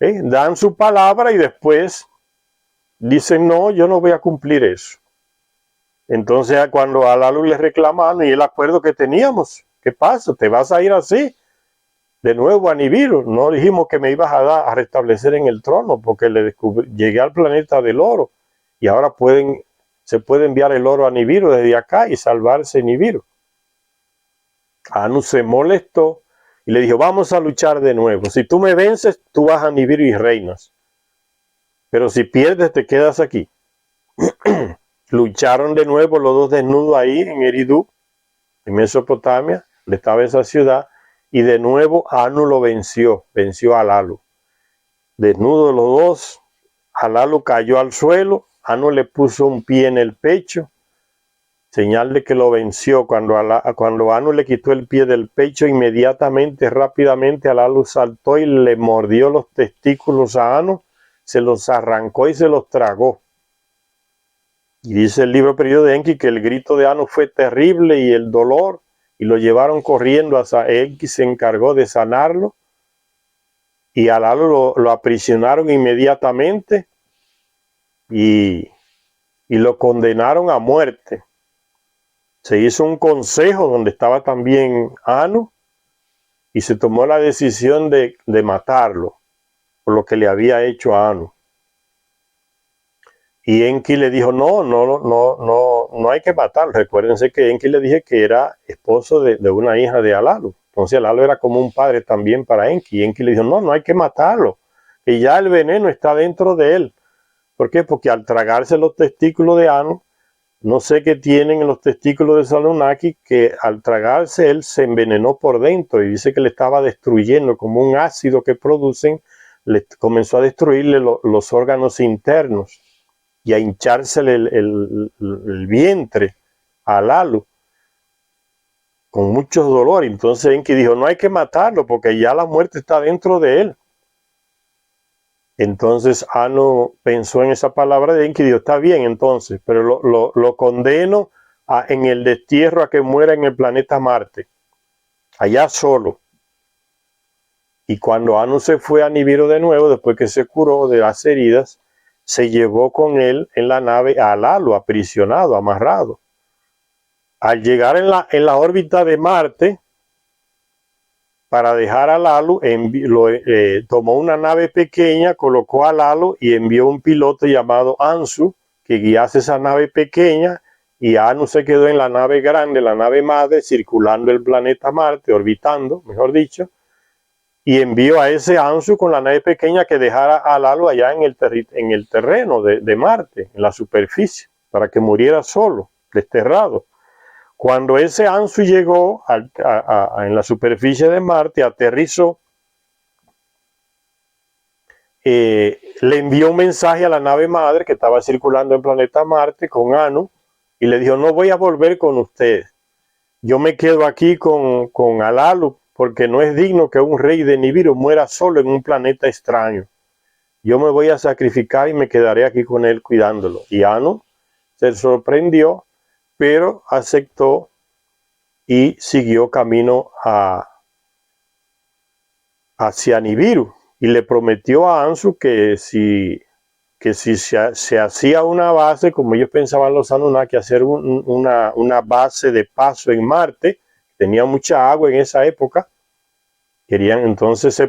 Dan su palabra y después dicen, no, yo no voy a cumplir eso. Entonces cuando Alalu le reclamaron, y el acuerdo que teníamos, ¿qué pasa? ¿Te vas a ir así de nuevo a Nibiru? No dijimos que me ibas a restablecer en el trono, porque llegué al planeta del oro y ahora se puede enviar el oro a Nibiru desde acá y salvarse Nibiru. Anu se molestó y le dijo, vamos a luchar de nuevo. Si tú me vences, tú vas a Nibiru y reinas. Pero si pierdes, te quedas aquí. Lucharon de nuevo los dos desnudos ahí en Eridu, en Mesopotamia, donde estaba esa ciudad, y de nuevo Anu lo venció a Alalu. Desnudos los dos, Alalu cayó al suelo, Anu le puso un pie en el pecho, señal de que lo venció. Cuando Anu le quitó el pie del pecho, inmediatamente, rápidamente, Alalu saltó y le mordió los testículos a Anu, se los arrancó y se los tragó. Y dice el libro perdido de Enki que el grito de Anu fue terrible y el dolor, y lo llevaron corriendo hasta Enki, se encargó de sanarlo, y a Alalu lo aprisionaron inmediatamente y lo condenaron a muerte. Se hizo un consejo donde estaba también Anu y se tomó la decisión de matarlo por lo que le había hecho a Anu. Y Enki le dijo, no hay que matarlo. Recuérdense que Enki le dije que era esposo de una hija de Alalu. Entonces Alalu era como un padre también para Enki. Y Enki le dijo, no hay que matarlo, que ya el veneno está dentro de él. ¿Por qué? Porque al tragarse los testículos de Anu, No sé qué tienen en los testículos de ese Anunnaki, que al tragarse él se envenenó por dentro y dice que le estaba destruyendo, como un ácido que producen, le comenzó a destruirle los órganos internos y a hinchársele el vientre al Alu con mucho dolor. Entonces Enki dijo, no hay que matarlo porque ya la muerte está dentro de él. Entonces Anu pensó en esa palabra de Enki y dijo, está bien entonces, pero lo condeno en el destierro a que muera en el planeta Marte, allá solo. Y cuando Anu se fue a Nibiru de nuevo, después que se curó de las heridas, se llevó con él en la nave a Lalu, aprisionado, amarrado. Al llegar en la órbita de Marte, para dejar a Lalu, tomó una nave pequeña, colocó a Lalu y envió un piloto llamado Ansu, que guiase esa nave pequeña, y Anu se quedó en la nave grande, la nave madre, circulando el planeta Marte, orbitando, mejor dicho, y envió a ese Ansu con la nave pequeña que dejara a Lalu allá en el terreno de Marte, en la superficie, para que muriera solo, desterrado. Cuando ese Ansu llegó en la superficie de Marte, aterrizó, le envió un mensaje a la nave madre que estaba circulando en el planeta Marte con Anu y le dijo, no voy a volver con ustedes. Yo me quedo aquí con Alalu porque no es digno que un rey de Nibiru muera solo en un planeta extraño. Yo me voy a sacrificar y me quedaré aquí con él cuidándolo. Y Anu se sorprendió, pero aceptó y siguió camino hacia Nibiru y le prometió a Ansu que si se hacía una base, como ellos pensaban los Anunnaki, hacer una base de paso en Marte, tenía mucha agua en esa época, entonces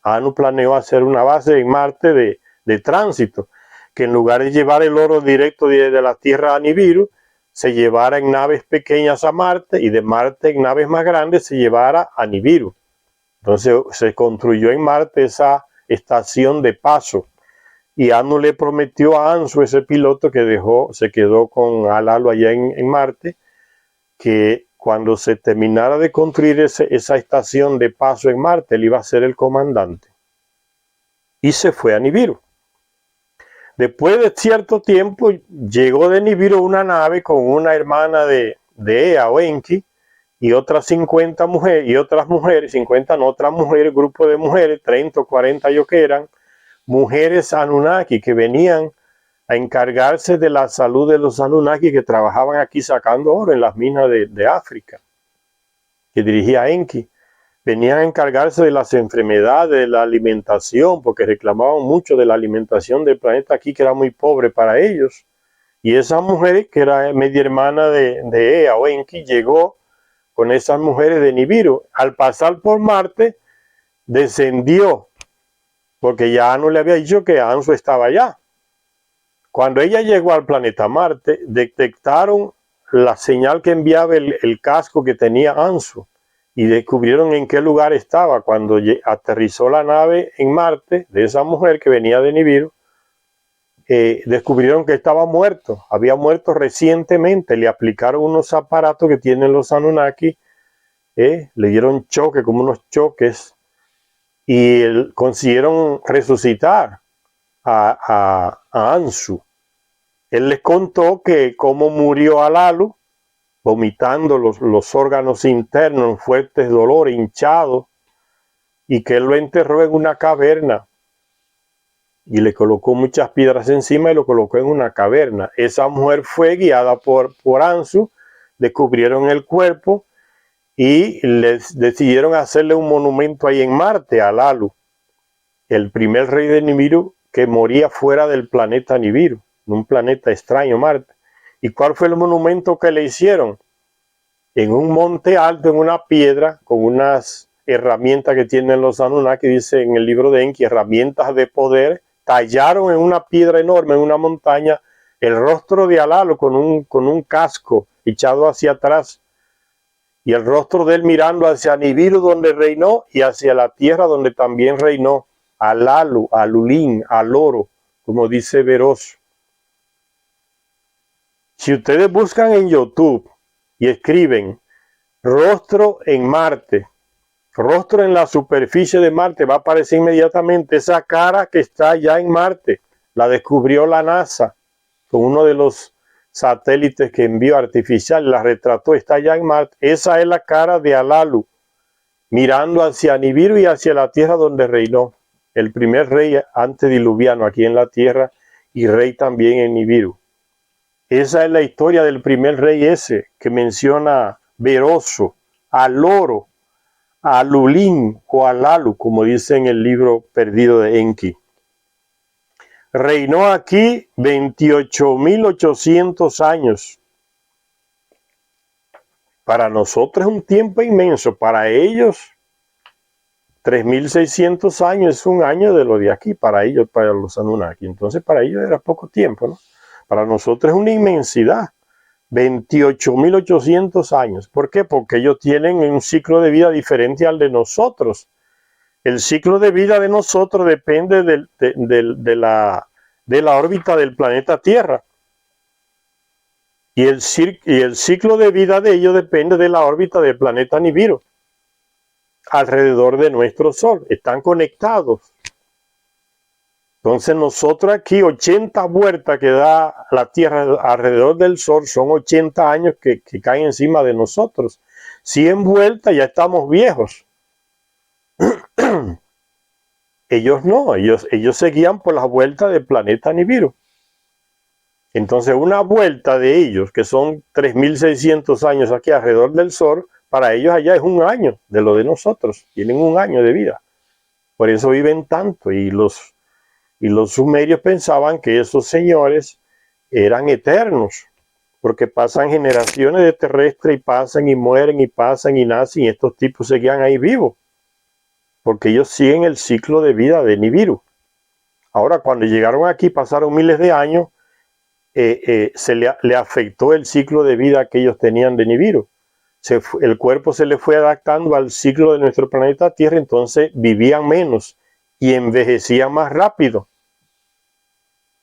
Anu planeó hacer una base en Marte de tránsito, que en lugar de llevar el oro directo desde la Tierra a Nibiru, se llevara en naves pequeñas a Marte y de Marte en naves más grandes se llevara a Nibiru. Entonces se construyó en Marte esa estación de paso y Anu le prometió a Ansu, ese piloto que se quedó con Alalu allá en Marte, que cuando se terminara de construir esa estación de paso en Marte, él iba a ser el comandante. Y se fue a Nibiru. Después de cierto tiempo, llegó de Nibiru una nave con una hermana de Ea o Enki y otras 50 mujeres, y otras mujeres, 50 no, otras mujeres, grupo de mujeres, 30 o 40 yo que eran, mujeres Anunnaki que venían a encargarse de la salud de los Anunnaki que trabajaban aquí sacando oro en las minas de África, que dirigía Enki. Venían a encargarse de las enfermedades, de la alimentación, porque reclamaban mucho de la alimentación del planeta aquí, que era muy pobre para ellos. Y esa mujer, que era media hermana de Ea o Enki, llegó con esas mujeres de Nibiru. Al pasar por Marte, descendió, porque ya Anu le había dicho que Ansu estaba allá. Cuando ella llegó al planeta Marte, detectaron la señal que enviaba el casco que tenía Ansu y descubrieron en qué lugar estaba. Cuando aterrizó la nave en Marte de esa mujer que venía de Nibiru, descubrieron que estaba muerto, había muerto recientemente. Le aplicaron unos aparatos que tienen los Anunnaki, le dieron choque, como unos choques, y consiguieron resucitar a Ansu. Él les contó que cómo murió Alalu, vomitando los órganos internos en fuertes dolores, hinchados, y que él lo enterró en una caverna y le colocó muchas piedras encima y lo colocó en una caverna. Esa mujer fue guiada por Ansu, descubrieron el cuerpo y les decidieron hacerle un monumento ahí en Marte a Alalu, el primer rey de Nibiru que moría fuera del planeta Nibiru, en un planeta extraño, Marte. ¿Y cuál fue el monumento que le hicieron? En un monte alto, en una piedra, con unas herramientas que tienen los Anunnaki, dice en el libro de Enki, herramientas de poder, tallaron en una piedra enorme, en una montaña, el rostro de Alalu con un casco echado hacia atrás, y el rostro de él mirando hacia Nibiru donde reinó y hacia la tierra donde también reinó, Alalu, Alulín, Aloro, como dice Veros. Si ustedes buscan en YouTube y escriben rostro en Marte, rostro en la superficie de Marte, va a aparecer inmediatamente esa cara que está ya en Marte. La descubrió la NASA con uno de los satélites que envió artificial, la retrató, está ya en Marte. Esa es la cara de Alalu, mirando hacia Nibiru y hacia la tierra donde reinó. El primer rey antediluviano aquí en la tierra y rey también en Nibiru. Esa es la historia del primer rey ese que menciona Beroso, Aloro, Alulín o Alalu, como dice en el libro perdido de Enki. Reinó aquí 28.800 años. Para nosotros es un tiempo inmenso, para ellos 3.600 años es un año de lo de aquí, para ellos, para los Anunnaki. Entonces para ellos era poco tiempo, ¿no? Para nosotros es una inmensidad, 28.800 años. ¿Por qué? Porque ellos tienen un ciclo de vida diferente al de nosotros. El ciclo de vida de nosotros depende de la órbita del planeta Tierra. Y el ciclo de vida de ellos depende de la órbita del planeta Nibiru, alrededor de nuestro Sol. Están conectados. Entonces nosotros aquí 80 vueltas que da la Tierra alrededor del Sol son 80 años que caen encima de nosotros. 100 vueltas ya estamos viejos. Ellos no, ellos se guían por las vueltas del planeta Nibiru. Entonces una vuelta de ellos, que son 3.600 años aquí alrededor del Sol, para ellos allá es un año de lo de nosotros. Tienen un año de vida. Por eso viven tanto. Y los sumerios pensaban que esos señores eran eternos, porque pasan generaciones de terrestres y pasan y mueren y pasan y nacen, y estos tipos seguían ahí vivos, porque ellos siguen el ciclo de vida de Nibiru. Ahora, cuando llegaron aquí, pasaron miles de años, le afectó el ciclo de vida que ellos tenían de Nibiru. El cuerpo se le fue adaptando al ciclo de nuestro planeta Tierra, entonces vivían menos y envejecían más rápido,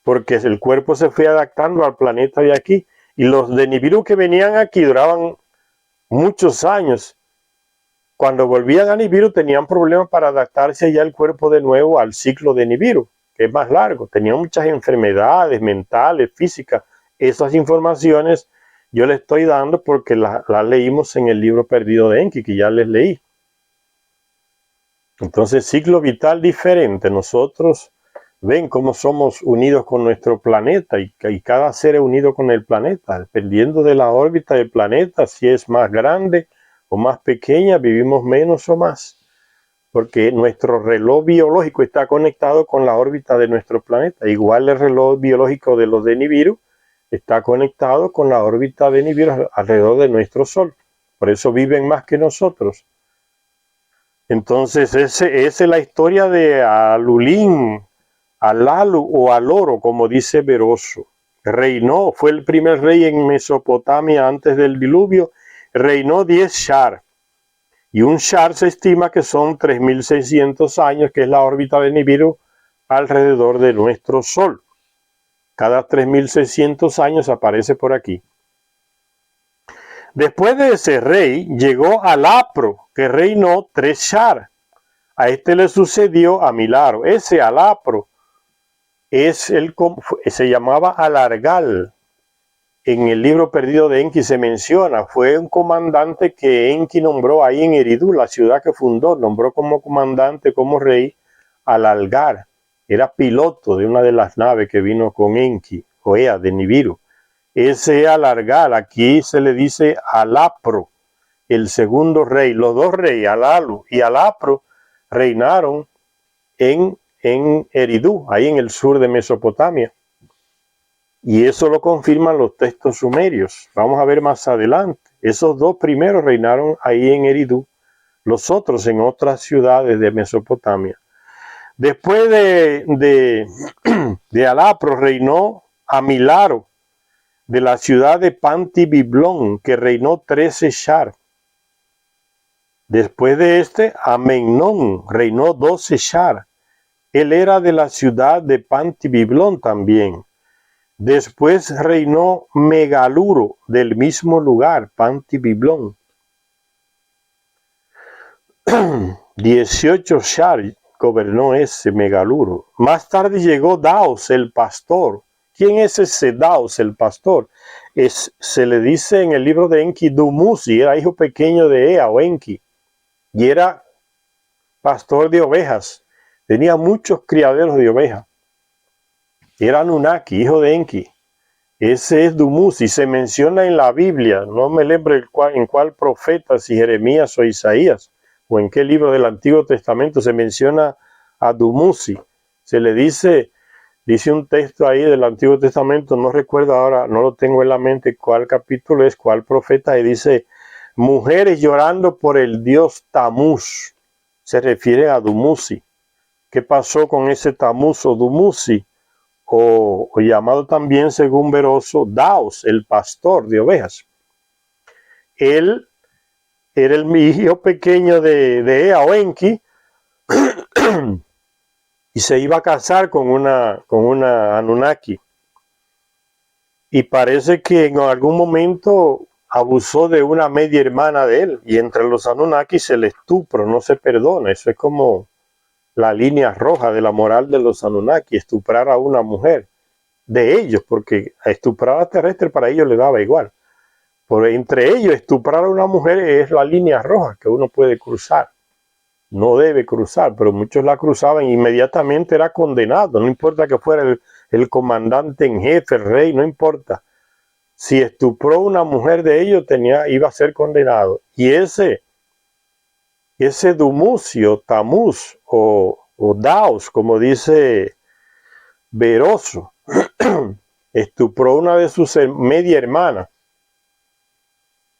porque el cuerpo se fue adaptando al planeta de aquí. Y los de Nibiru que venían aquí duraban muchos años. Cuando volvían a Nibiru tenían problemas para adaptarse ya el cuerpo de nuevo al ciclo de Nibiru, que es más largo. Tenían muchas enfermedades mentales, físicas. Esas informaciones yo les estoy dando porque las leímos en el libro perdido de Enki, que ya les leí. Entonces, ciclo vital diferente. Nosotros ven cómo somos unidos con nuestro planeta y cada ser es unido con el planeta. Dependiendo de la órbita del planeta, si es más grande o más pequeña, vivimos menos o más. Porque nuestro reloj biológico está conectado con la órbita de nuestro planeta. Igual el reloj biológico de los de Nibiru está conectado con la órbita de Nibiru alrededor de nuestro Sol. Por eso viven más que nosotros. Entonces, esa es la historia de Alulín, Alalu o Aloro, como dice Beroso. Reinó, fue el primer rey en Mesopotamia antes del diluvio. Reinó 10 Shar. Y un Shar se estima que son 3.600 años, que es la órbita de Nibiru alrededor de nuestro Sol. Cada 3.600 años aparece por aquí. Después de ese rey llegó Alapro, que reinó 3 Shar. A este le sucedió Amilaro. Ese Alapro se llamaba Alargal. En el libro perdido de Enki se menciona, fue un comandante que Enki nombró ahí en Eridu, la ciudad que fundó, nombró como comandante, como rey, Alargal. Era piloto de una de las naves que vino con Enki, Oea, de Nibiru. Ese Alargal, aquí se le dice Alapro, el segundo rey. Los dos reyes, Alalu y Alapro, reinaron en Eridu, ahí en el sur de Mesopotamia. Y eso lo confirman los textos sumerios. Vamos a ver más adelante. Esos dos primeros reinaron ahí en Eridu, los otros en otras ciudades de Mesopotamia. Después de Alapro reinó Amilaro, de la ciudad de Pantibiblón, que reinó 13 Shar. Después de este, Amenón reinó 12 Shar. Él era de la ciudad de Pantibiblón también. Después reinó Megaluro del mismo lugar, Pantibiblón. 18 Shar gobernó ese Megaluro. Más tarde llegó Daos el pastor. ¿Quién es ese Daos el pastor? Se le dice en el libro de Enki Dumuzi, era hijo pequeño de Ea o Enki, y era pastor de ovejas. Tenía muchos criaderos de ovejas. Era Anunnaki, hijo de Enki. Ese es Dumuzi, se menciona en la Biblia, no me lembro en cuál profeta, si Jeremías o Isaías, o en qué libro del Antiguo Testamento se menciona a Dumuzi. Se le dice un texto ahí del Antiguo Testamento, no recuerdo ahora, no lo tengo en la mente cuál capítulo es, cuál profeta, y dice, mujeres llorando por el dios Tamuz. Se refiere a Dumuzi. ¿Qué pasó con ese Tamuz o Dumuzi? O llamado también, según Beroso, Daos, el pastor de ovejas. Él era el hijo pequeño de Ea o Enki y se iba a casar con una Anunnaki. Y parece que en algún momento abusó de una media hermana de él. Y entre los Anunnakis el estupro no se perdona. Eso es como la línea roja de la moral de los Anunnaki, estuprar a una mujer. De ellos, porque estuprar a terrestre para ellos le daba igual. Por entre ellos, estuprar a una mujer es la línea roja que uno puede cruzar. No debe cruzar, pero muchos la cruzaban e inmediatamente era condenado. No importa que fuera el comandante en jefe, el rey, no importa. Si estupró a una mujer de ellos, iba a ser condenado. Y ese Dumuzi, Tamuz o Daos, como dice Beroso, estupró una de sus media hermanas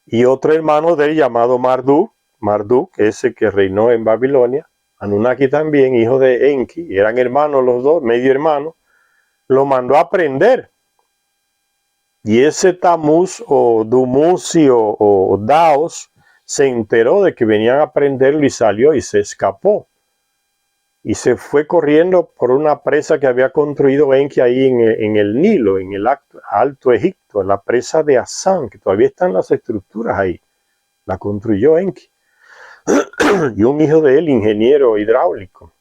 y otro hermano de él llamado Marduk, ese que reinó en Babilonia, Anunnaki también, hijo de Enki, eran hermanos los dos, medio hermanos, lo mandó a prender. Y ese Tamuz o Dumuzi o Daos se enteró de que venían a prenderlo y salió y se escapó. Y se fue corriendo por una presa que había construido Enki ahí en el Nilo, en el Alto Egipto, la presa de Asán, que todavía están las estructuras ahí. La construyó Enki. Y un hijo de él, ingeniero hidráulico.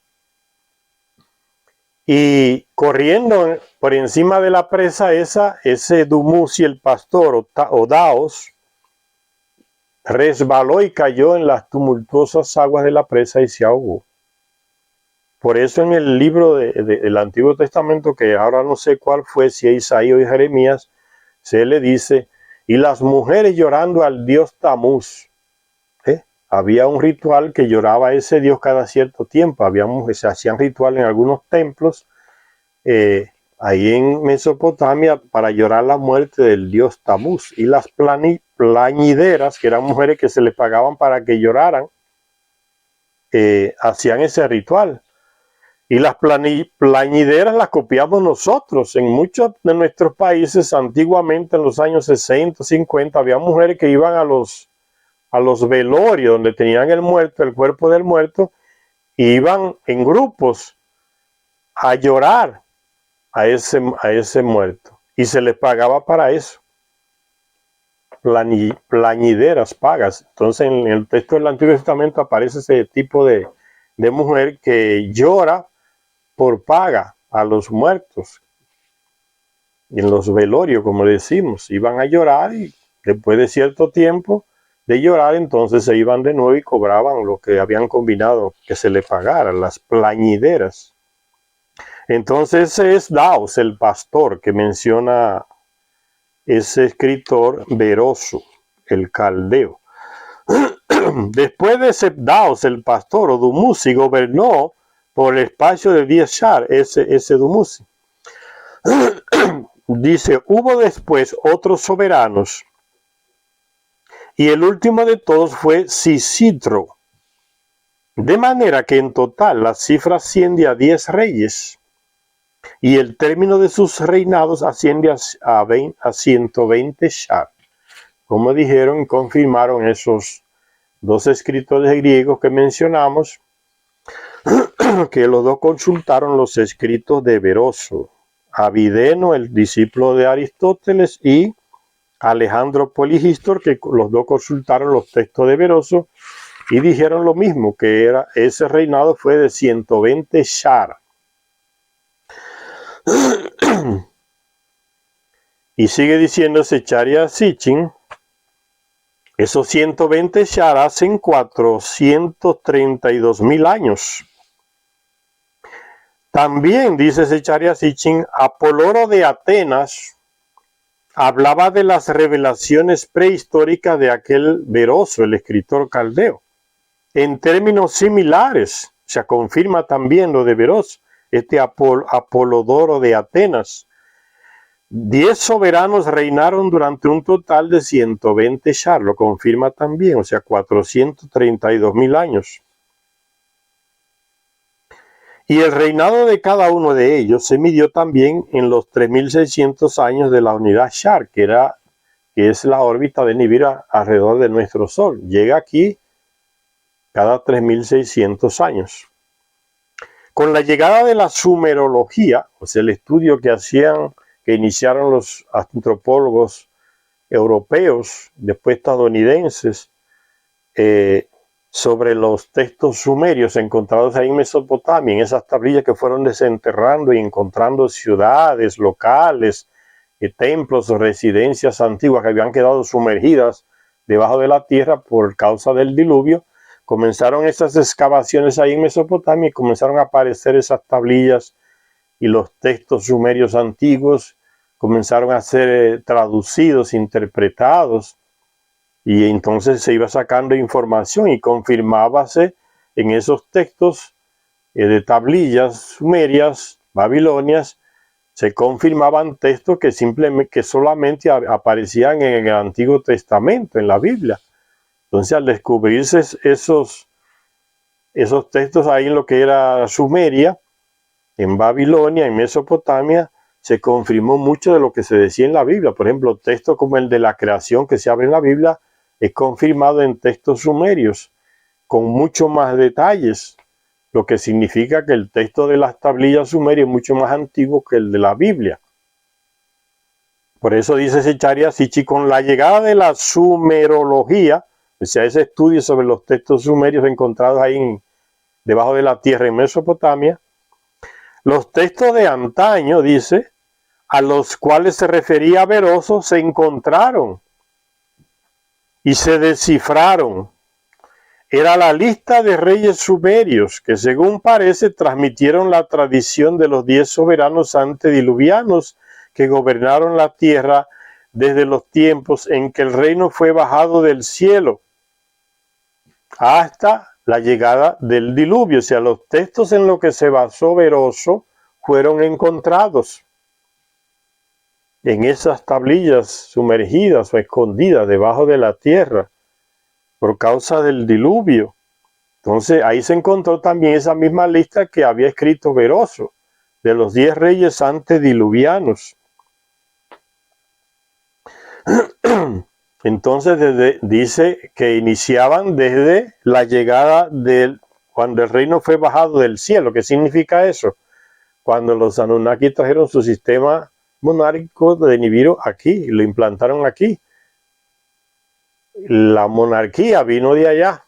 Y corriendo por encima de la presa ese Dumuzi, el pastor o Daos, resbaló y cayó en las tumultuosas aguas de la presa y se ahogó. Por eso en el libro del Antiguo Testamento, que ahora no sé cuál fue, si es Isaías o Jeremías, se le dice, y las mujeres llorando al dios Tamuz. Había un ritual que lloraba a ese dios cada cierto tiempo. Se hacían rituales en algunos templos, ahí en Mesopotamia, para llorar la muerte del dios Tamuz. Y las plañideras, que eran mujeres que se les pagaban para que lloraran, hacían ese ritual. Y las plañideras las copiamos nosotros. En muchos de nuestros países, antiguamente en los años 60, 50, había mujeres que iban a los velorios donde tenían el cuerpo del muerto, y iban en grupos a llorar a ese muerto. Y se les pagaba para eso. Plañideras pagas. Entonces en el texto del Antiguo Testamento aparece ese tipo de mujer que llora por paga a los muertos. Y en los velorios, como decimos, iban a llorar y después de cierto tiempo de llorar, entonces se iban de nuevo y cobraban lo que habían combinado que se le pagara, las plañideras. Entonces ese es Daos, el pastor, que menciona ese escritor Beroso, el caldeo. Después de ese Daos, el pastor o Dumuzi, gobernó por el espacio de 10 Shar, ese Dumuzi. Dice, hubo después otros soberanos, y el último de todos fue Sisitro. De manera que en total la cifra asciende a 10 reyes, y el término de sus reinados asciende a 120 Shar. Como dijeron y confirmaron esos dos escritores griegos que mencionamos, que los dos consultaron los escritos de Beroso, Avideno, el discípulo de Aristóteles, y Alejandro Polihistor, que los dos consultaron los textos de Beroso y dijeron lo mismo, que ese reinado fue de 120 shar. Y sigue diciendo Zecharia Sitchin, esos 120 shar hacen 432.000 años. También, dice Zecharia Sitchin, Apoloro de Atenas hablaba de las revelaciones prehistóricas de aquel Beroso, el escritor caldeo, en términos similares. Se confirma también lo de Beroso, este Apolodoro de Atenas. 10 soberanos reinaron durante un total de 120 shar, lo confirma también, o sea, 432.000 años. Y el reinado de cada uno de ellos se midió también en los 3.600 años de la unidad shar, que es la órbita de Nibiru alrededor de nuestro Sol. Llega aquí cada 3.600 años. Con la llegada de la sumerología, o sea, el estudio que iniciaron los antropólogos europeos, después estadounidenses, sobre los textos sumerios encontrados ahí en Mesopotamia, en esas tablillas que fueron desenterrando y encontrando ciudades locales, templos o residencias antiguas que habían quedado sumergidas debajo de la tierra por causa del diluvio. Comenzaron esas excavaciones ahí en Mesopotamia y comenzaron a aparecer esas tablillas y los textos sumerios antiguos comenzaron a ser traducidos, interpretados, y entonces se iba sacando información y confirmábase en esos textos de tablillas sumerias, babilonias, se confirmaban textos que solamente aparecían en el Antiguo Testamento, en la Biblia. Entonces, al descubrirse esos textos ahí en lo que era Sumeria, en Babilonia, en Mesopotamia, se confirmó mucho de lo que se decía en la Biblia. Por ejemplo, textos como el de la creación que se abre en la Biblia es confirmado en textos sumerios, con mucho más detalles, lo que significa que el texto de las tablillas sumerias es mucho más antiguo que el de la Biblia. Por eso dice Zecharia Sitchin, con la llegada de la sumerología, o sea, ese estudio sobre los textos sumerios encontrados ahí debajo de la tierra en Mesopotamia, los textos de antaño, dice, a los cuales se refería Beroso, se encontraron y se descifraron. Era la lista de reyes sumerios que, según parece, transmitieron la tradición de los 10 soberanos antediluvianos que gobernaron la tierra desde los tiempos en que el reino fue bajado del cielo hasta la llegada del diluvio. O sea, los textos en los que se basó Beroso fueron encontrados en esas tablillas sumergidas o escondidas debajo de la tierra por causa del diluvio. Entonces ahí se encontró también esa misma lista que había escrito Beroso de los 10 reyes antediluvianos. Entonces dice que iniciaban desde la llegada cuando el reino fue bajado del cielo. ¿Qué significa eso? Cuando los Anunnaki trajeron su sistema monárquico de Nibiru aquí y lo implantaron aquí. La monarquía vino de allá.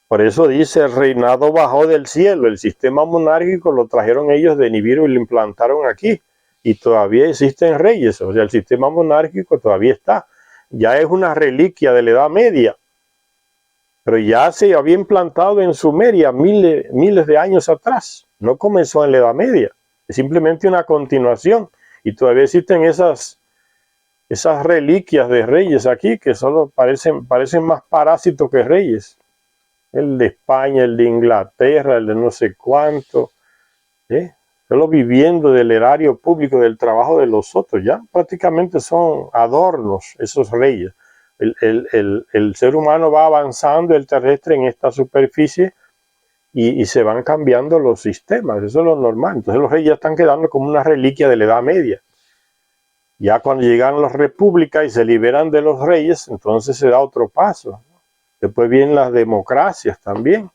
Por eso dice, el reinado bajó del cielo. El sistema monárquico lo trajeron ellos de Nibiru y lo implantaron aquí. Y todavía existen reyes. O sea, el sistema monárquico todavía está. Ya es una reliquia de la Edad Media. Pero ya se había implantado en Sumeria miles de años atrás. No comenzó en la Edad Media. Es simplemente una continuación. Y todavía existen esas reliquias de reyes aquí que solo parecen más parásitos que reyes. El de España, el de Inglaterra, el de no sé cuánto. Solo viviendo del erario público, del trabajo de los otros. Ya prácticamente son adornos esos reyes. El ser humano va avanzando, el terrestre, en esta superficie y se van cambiando los sistemas. Eso es lo normal. Entonces los reyes ya están quedando como una reliquia de la Edad Media. Ya cuando llegan las repúblicas y se liberan de los reyes, entonces se da otro paso. Después vienen las democracias también.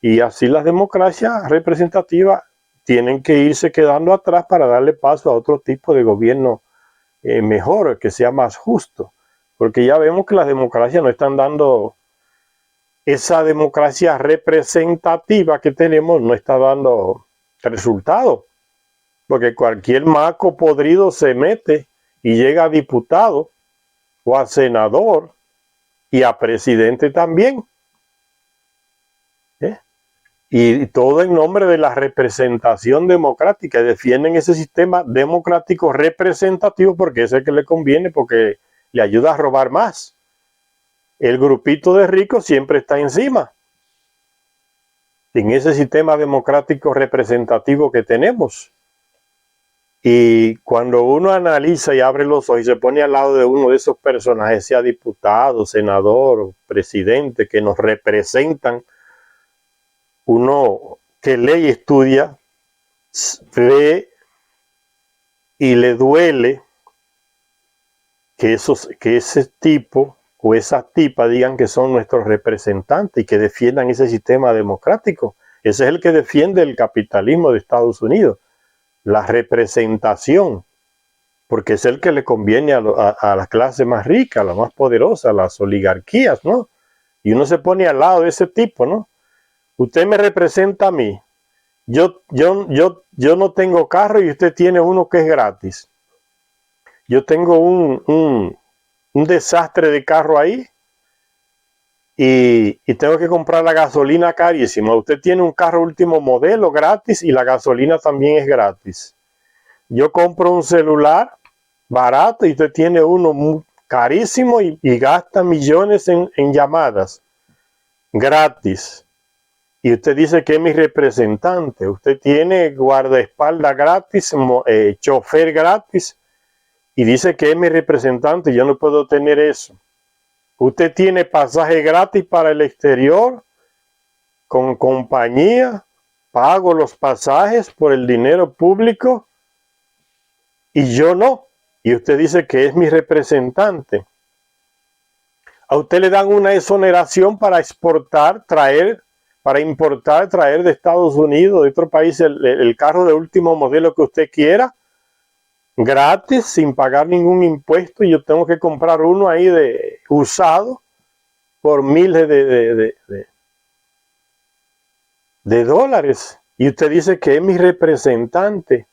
Y así las democracias representativas tienen que irse quedando atrás para darle paso a otro tipo de gobierno mejor, que sea más justo. Porque ya vemos que las democracias no están dando, esa democracia representativa que tenemos no está dando resultado. Porque cualquier maco podrido se mete y llega a diputado o a senador y a presidente también. Y todo en nombre de la representación democrática. Defienden ese sistema democrático representativo porque es el que le conviene, porque le ayuda a robar más. El grupito de ricos siempre está encima en ese sistema democrático representativo que tenemos. Y cuando uno analiza y abre los ojos y se pone al lado de uno de esos personajes, sea diputado, senador o presidente, que nos representan, uno que lee y estudia, ve y le duele que ese tipo o esa tipa digan que son nuestros representantes y que defiendan ese sistema democrático. Ese es el que defiende el capitalismo de Estados Unidos, la representación, porque es el que le conviene a la clase más rica, a la más poderosa, a las oligarquías, ¿no? Y uno se pone al lado de ese tipo, ¿no? Usted me representa a mí. Yo no tengo carro y usted tiene uno que es gratis. Yo tengo un desastre de carro ahí y tengo que comprar la gasolina carísima. Usted tiene un carro último modelo gratis y la gasolina también es gratis. Yo compro un celular barato y usted tiene uno carísimo y gasta millones en llamadas gratis. Y usted dice que es mi representante. Usted tiene guardaespaldas gratis, chofer gratis, y dice que es mi representante. Yo no puedo tener eso. Usted tiene pasaje gratis para el exterior, con compañía, pago los pasajes por el dinero público, y yo no. Y usted dice que es mi representante. A usted le dan una exoneración para exportar, traer, para importar, traer de Estados Unidos, de otro país, el carro de último modelo que usted quiera, gratis, sin pagar ningún impuesto, y yo tengo que comprar uno ahí de usado por miles de dólares. Y usted dice que es mi representante.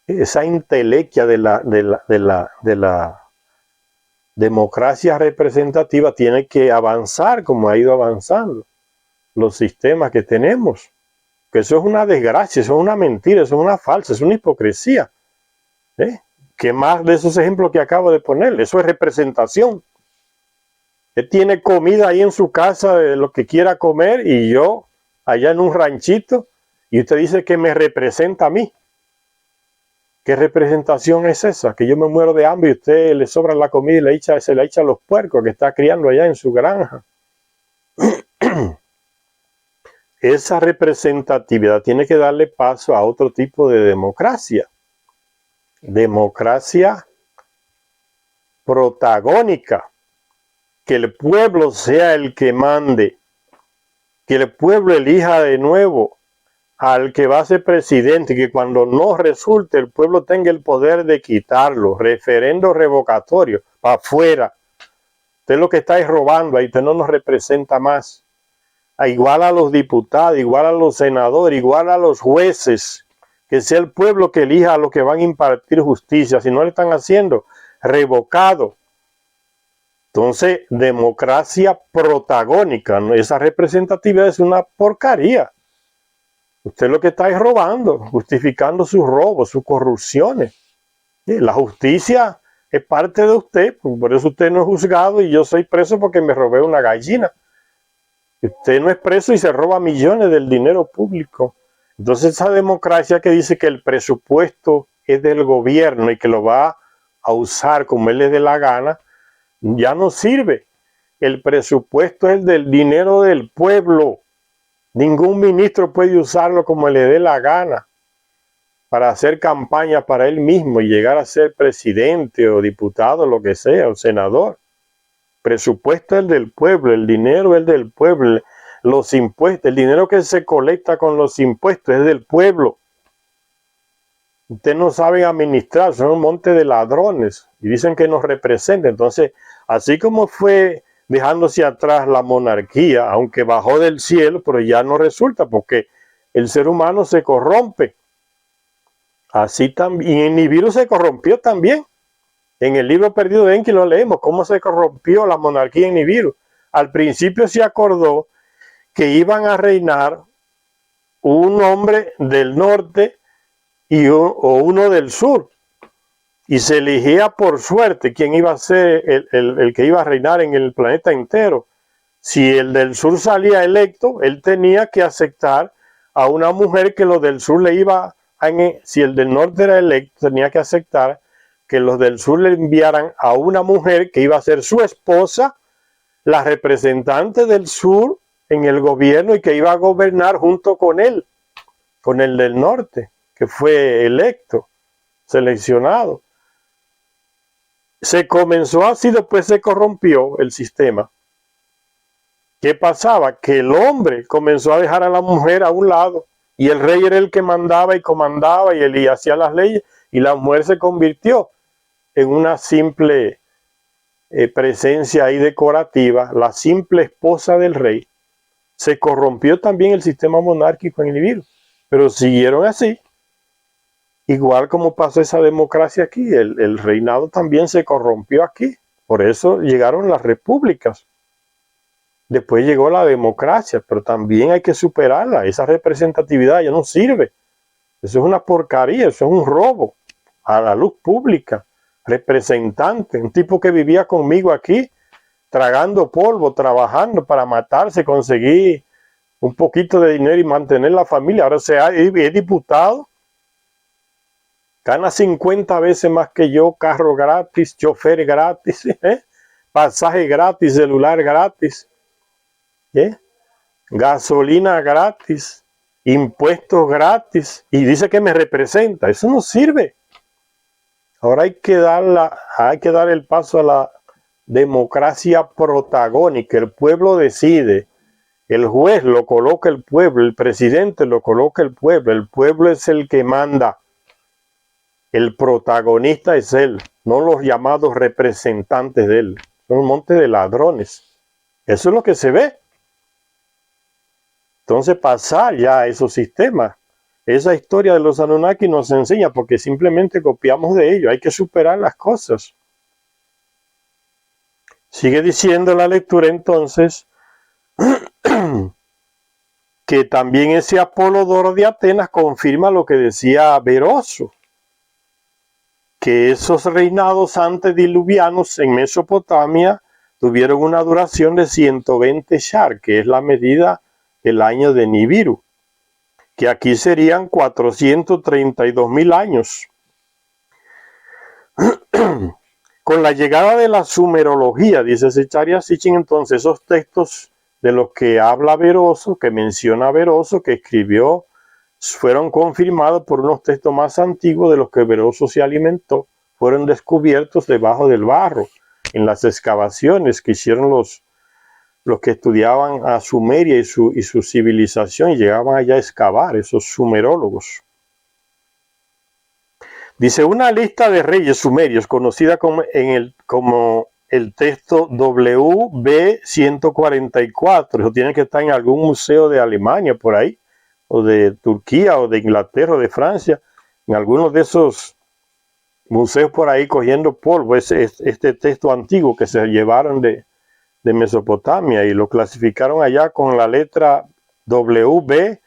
Esa intelequia de la democracia representativa tiene que avanzar como ha ido avanzando los sistemas que tenemos, que eso es una desgracia, eso es una mentira, eso es una falsa, es una hipocresía. ¿Qué más de esos ejemplos que acabo de poner? Eso es representación. Usted tiene comida ahí en su casa de lo que quiera comer y yo allá en un ranchito y usted dice que me representa a mí. ¿Qué representación es esa? Que yo me muero de hambre y usted le sobra la comida y se la echa a los puercos que está criando allá en su granja. Esa representatividad tiene que darle paso a otro tipo de democracia. Democracia protagónica. Que el pueblo sea el que mande. Que el pueblo elija de nuevo al que va a ser presidente, que cuando no resulte el pueblo tenga el poder de quitarlo. Referendo revocatorio, para afuera. Usted lo que está es robando, ahí usted no nos representa más. Igual a los diputados, igual a los senadores, igual a los jueces, que sea el pueblo que elija a los que van a impartir justicia. Si no le están haciendo, revocado. Entonces, democracia protagónica, ¿no? Esa representatividad es una porcaría. Usted lo que está es robando, justificando sus robos, sus corrupciones. La justicia es parte de usted, por eso usted no es juzgado y yo soy preso porque me robé una gallina. Usted no es preso y se roba millones del dinero público. Entonces esa democracia que dice que el presupuesto es del gobierno y que lo va a usar como él le dé la gana, ya no sirve. El presupuesto es del dinero del pueblo. Ningún ministro puede usarlo como le dé la gana para hacer campaña para él mismo y llegar a ser presidente o diputado, lo que sea, o senador. Presupuesto es del pueblo, el dinero es del pueblo, los impuestos, el dinero que se colecta con los impuestos es del pueblo. Ustedes no saben administrar, son un monte de ladrones y dicen que nos representan. Entonces, así como fue dejándose atrás la monarquía, aunque bajó del cielo, pero ya no resulta porque el ser humano se corrompe. Así también, y en Nibiru se corrompió también. En el libro perdido de Enki lo leemos, cómo se corrompió la monarquía en Nibiru. Al principio se acordó que iban a reinar un hombre del norte o uno del sur. Y se elegía por suerte quién iba a ser el que iba a reinar en el planeta entero. Si el del sur salía electo, él tenía que aceptar a una mujer que los del sur le iba a... Si el del norte era electo, tenía que aceptar que los del sur le enviaran a una mujer que iba a ser su esposa, la representante del sur en el gobierno y que iba a gobernar junto con él, con el del norte, que fue electo, seleccionado. Se comenzó así, después se corrompió el sistema. ¿Qué pasaba? Que el hombre comenzó a dejar a la mujer a un lado y el rey era el que mandaba y comandaba y él hacía las leyes y la mujer se convirtió en una simple presencia ahí decorativa, la simple esposa del rey. Se corrompió también el sistema monárquico en Nibiru, pero siguieron así. Igual como pasó esa democracia aquí, el reinado también se corrompió aquí. Por eso llegaron las repúblicas. Después llegó la democracia, pero también hay que superarla. Esa representatividad ya no sirve. Eso es una porquería, eso es un robo a la luz pública. Representante, un tipo que vivía conmigo aquí, tragando polvo, trabajando para matarse, conseguir un poquito de dinero y mantener la familia. Ahora es diputado. Gana 50 veces más que yo, carro gratis, chofer gratis, pasaje gratis, celular gratis, gasolina gratis, impuestos gratis, y dice que me representa. Eso no sirve. Ahora hay que dar el paso a la democracia protagónica. El pueblo decide, el juez lo coloca el pueblo, el presidente lo coloca el pueblo es el que manda. El protagonista es él, no los llamados representantes de él. Son un monte de ladrones. Eso es lo que se ve. Entonces pasar ya a esos sistemas. Esa historia de los Anunnaki nos enseña porque simplemente copiamos de ellos. Hay que superar las cosas. Sigue diciendo la lectura entonces que también ese Apolodoro de Atenas confirma lo que decía Beroso, que esos reinados antediluvianos en Mesopotamia tuvieron una duración de 120 Shar, que es la medida del año de Nibiru, que aquí serían 432.000 años. Con la llegada de la sumerología, dice Zecharia Sitchin, entonces esos textos de los que habla Beroso, que menciona Beroso, que escribió, fueron confirmados por unos textos más antiguos de los que Beroso se alimentó, fueron descubiertos debajo del barro, en las excavaciones que hicieron los que estudiaban a Sumeria y su civilización y llegaban allá a excavar, esos sumerólogos. Dice, una lista de reyes sumerios conocida como el texto WB144, eso tiene que estar en algún museo de Alemania por ahí, o de Turquía, o de Inglaterra, o de Francia, en algunos de esos museos por ahí cogiendo polvo, este texto antiguo que se llevaron de Mesopotamia y lo clasificaron allá con la letra WB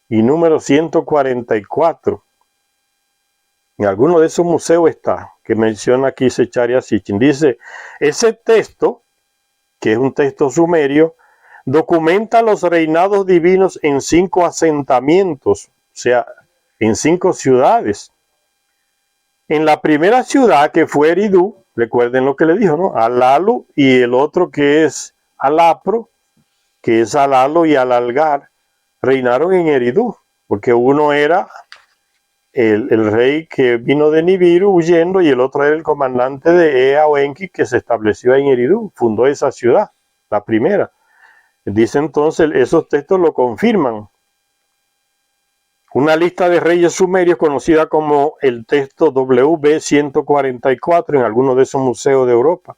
y número 144. En alguno de esos museos está, que menciona aquí Zecharia Sitchin. Dice, ese texto, que es un texto sumerio, documenta los reinados divinos en 5 asentamientos, o sea, en 5 ciudades. En la primera ciudad, que fue Eridu, recuerden lo que le dijo, ¿no? Alalu, y el otro que es Alapro, que es Alalo y Alalgar, reinaron en Eridu, porque uno era el rey que vino de Nibiru huyendo y el otro era el comandante de Ea o Enki que se estableció en Eridu, fundó esa ciudad, la primera. Dice entonces, esos textos lo confirman. Una lista de reyes sumerios conocida como el texto WB-144 en algunos de esos museos de Europa.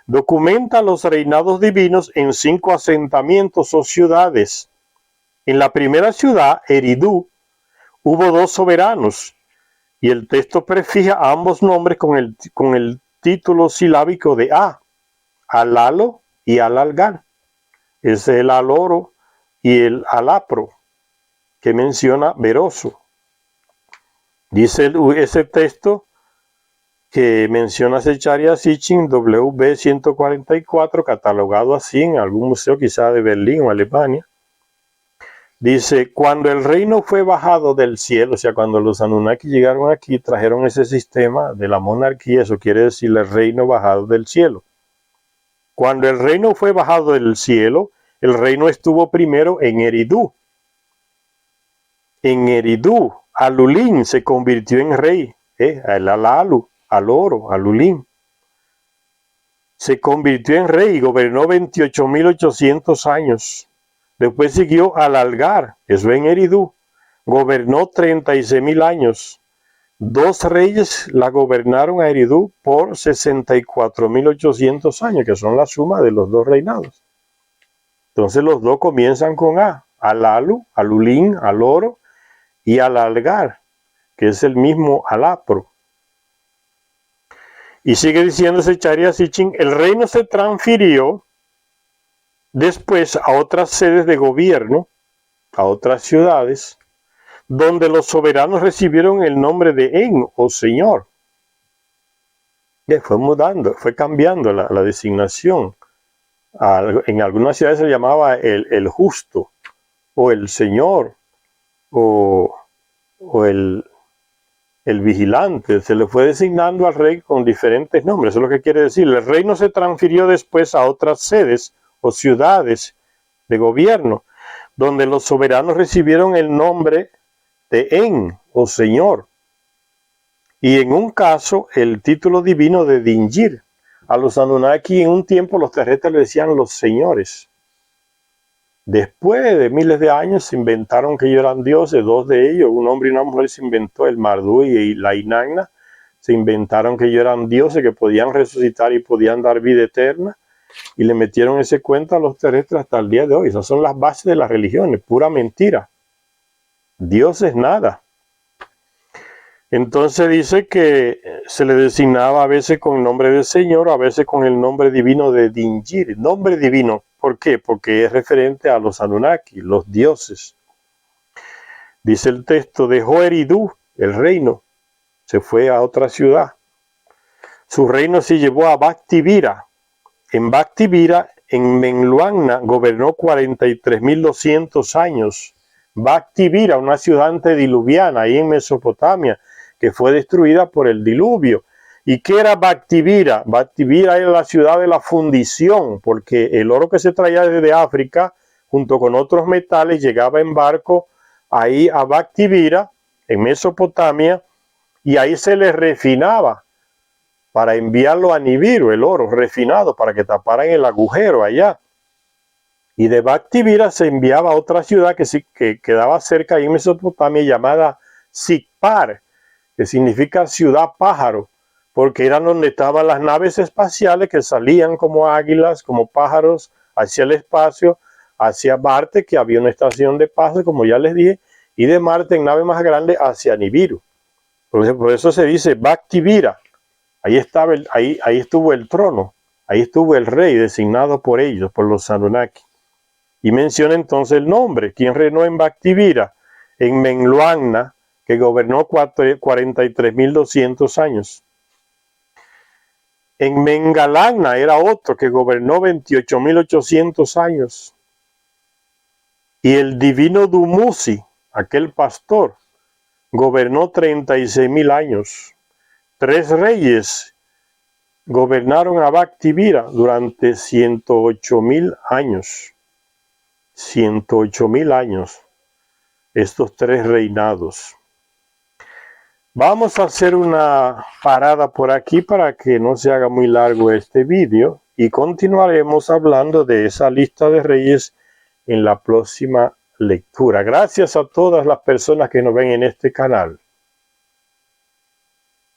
Documenta los reinados divinos en 5 asentamientos o ciudades. En la primera ciudad, Eridu, hubo 2 soberanos y el texto prefija a ambos nombres con el título silábico de Alalo y Alalgar. Es el Aloro y el Alapro que menciona Beroso. Dice ese texto que menciona Zecharia Sitchin WB-144, catalogado así en algún museo quizá de Berlín o Alemania. Dice, cuando el reino fue bajado del cielo, o sea, cuando los Anunnaki llegaron aquí, trajeron ese sistema de la monarquía, eso quiere decir el reino bajado del cielo. Cuando el reino fue bajado del cielo, el reino estuvo primero en Eridu. En Eridu, Alulín se convirtió en rey, el Alalu, Aloro, Alulín. Se convirtió en rey y gobernó 28.800 años. Después siguió Alalgar, eso en Eridu, gobernó 36.000 años. 2 reyes la gobernaron a Eridu por 64.800 años, que son la suma de los 2 reinados. Entonces los 2 comienzan con Alalu, Alulín, Aloro, y Alalgar, que es el mismo Alapro. Y sigue diciendo Zecharia Sitchin, el reino se transfirió después a otras sedes de gobierno, a otras ciudades, donde los soberanos recibieron el nombre de En o Señor. Y fue cambiando la designación. En algunas ciudades se llamaba el justo, o el Señor, o el vigilante. Se le fue designando al rey con diferentes nombres. Eso es lo que quiere decir. El reino se transfirió después a otras sedes o ciudades de gobierno, donde los soberanos recibieron el nombre de En o Señor. Y en un caso, el título divino de Dingir. A los Anunnaki en un tiempo los terrestres le decían los señores. Después de miles de años se inventaron que ellos eran dioses, 2 de ellos, un hombre y una mujer se inventó, el Marduk y la Inanna, se inventaron que ellos eran dioses, que podían resucitar y podían dar vida eterna, y le metieron ese cuento a los terrestres hasta el día de hoy. Esas son las bases de las religiones, pura mentira. Dios es nada. Entonces dice que se le designaba a veces con el nombre del Señor, a veces con el nombre divino de Dingir. Nombre divino, ¿por qué? Porque es referente a los Anunnaki, los dioses. Dice el texto, dejó Eridu, el reino, se fue a otra ciudad. Su reino se llevó a Bactivira. En Bactivira, en Menluanna, gobernó 43.200 años. Bactivira, una ciudad antediluviana, ahí en Mesopotamia, que fue destruida por el diluvio. ¿Y qué era Bactivira? Bactivira era la ciudad de la fundición, porque el oro que se traía desde África, junto con otros metales, llegaba en barco ahí a Bactivira, en Mesopotamia, y ahí se le refinaba para enviarlo a Nibiru, el oro refinado, para que taparan el agujero allá. Y de Bactivira se enviaba a otra ciudad que quedaba cerca ahí en Mesopotamia, llamada Sikpar, que significa ciudad pájaro, porque eran donde estaban las naves espaciales que salían como águilas, como pájaros, hacia el espacio, hacia Marte, que había una estación de paso, como ya les dije, y de Marte en nave más grande hacia Nibiru. Por eso se dice Bactivira. Ahí estuvo el trono, ahí estuvo el rey designado por ellos, por los Anunnaki. Y menciona entonces el nombre. ¿Quién reinó en Bactivira? En Menluanna, que gobernó 43.200 años. En Mengalagna era otro que gobernó 28.800 años. Y el divino Dumuzi, aquel pastor, gobernó 36.000 años. 3 reyes gobernaron a Bactivira durante 108.000 años. 108.000 años, estos 3 reinados. Vamos a hacer una parada por aquí para que no se haga muy largo este vídeo y continuaremos hablando de esa lista de reyes en la próxima lectura. Gracias a todas las personas que nos ven en este canal.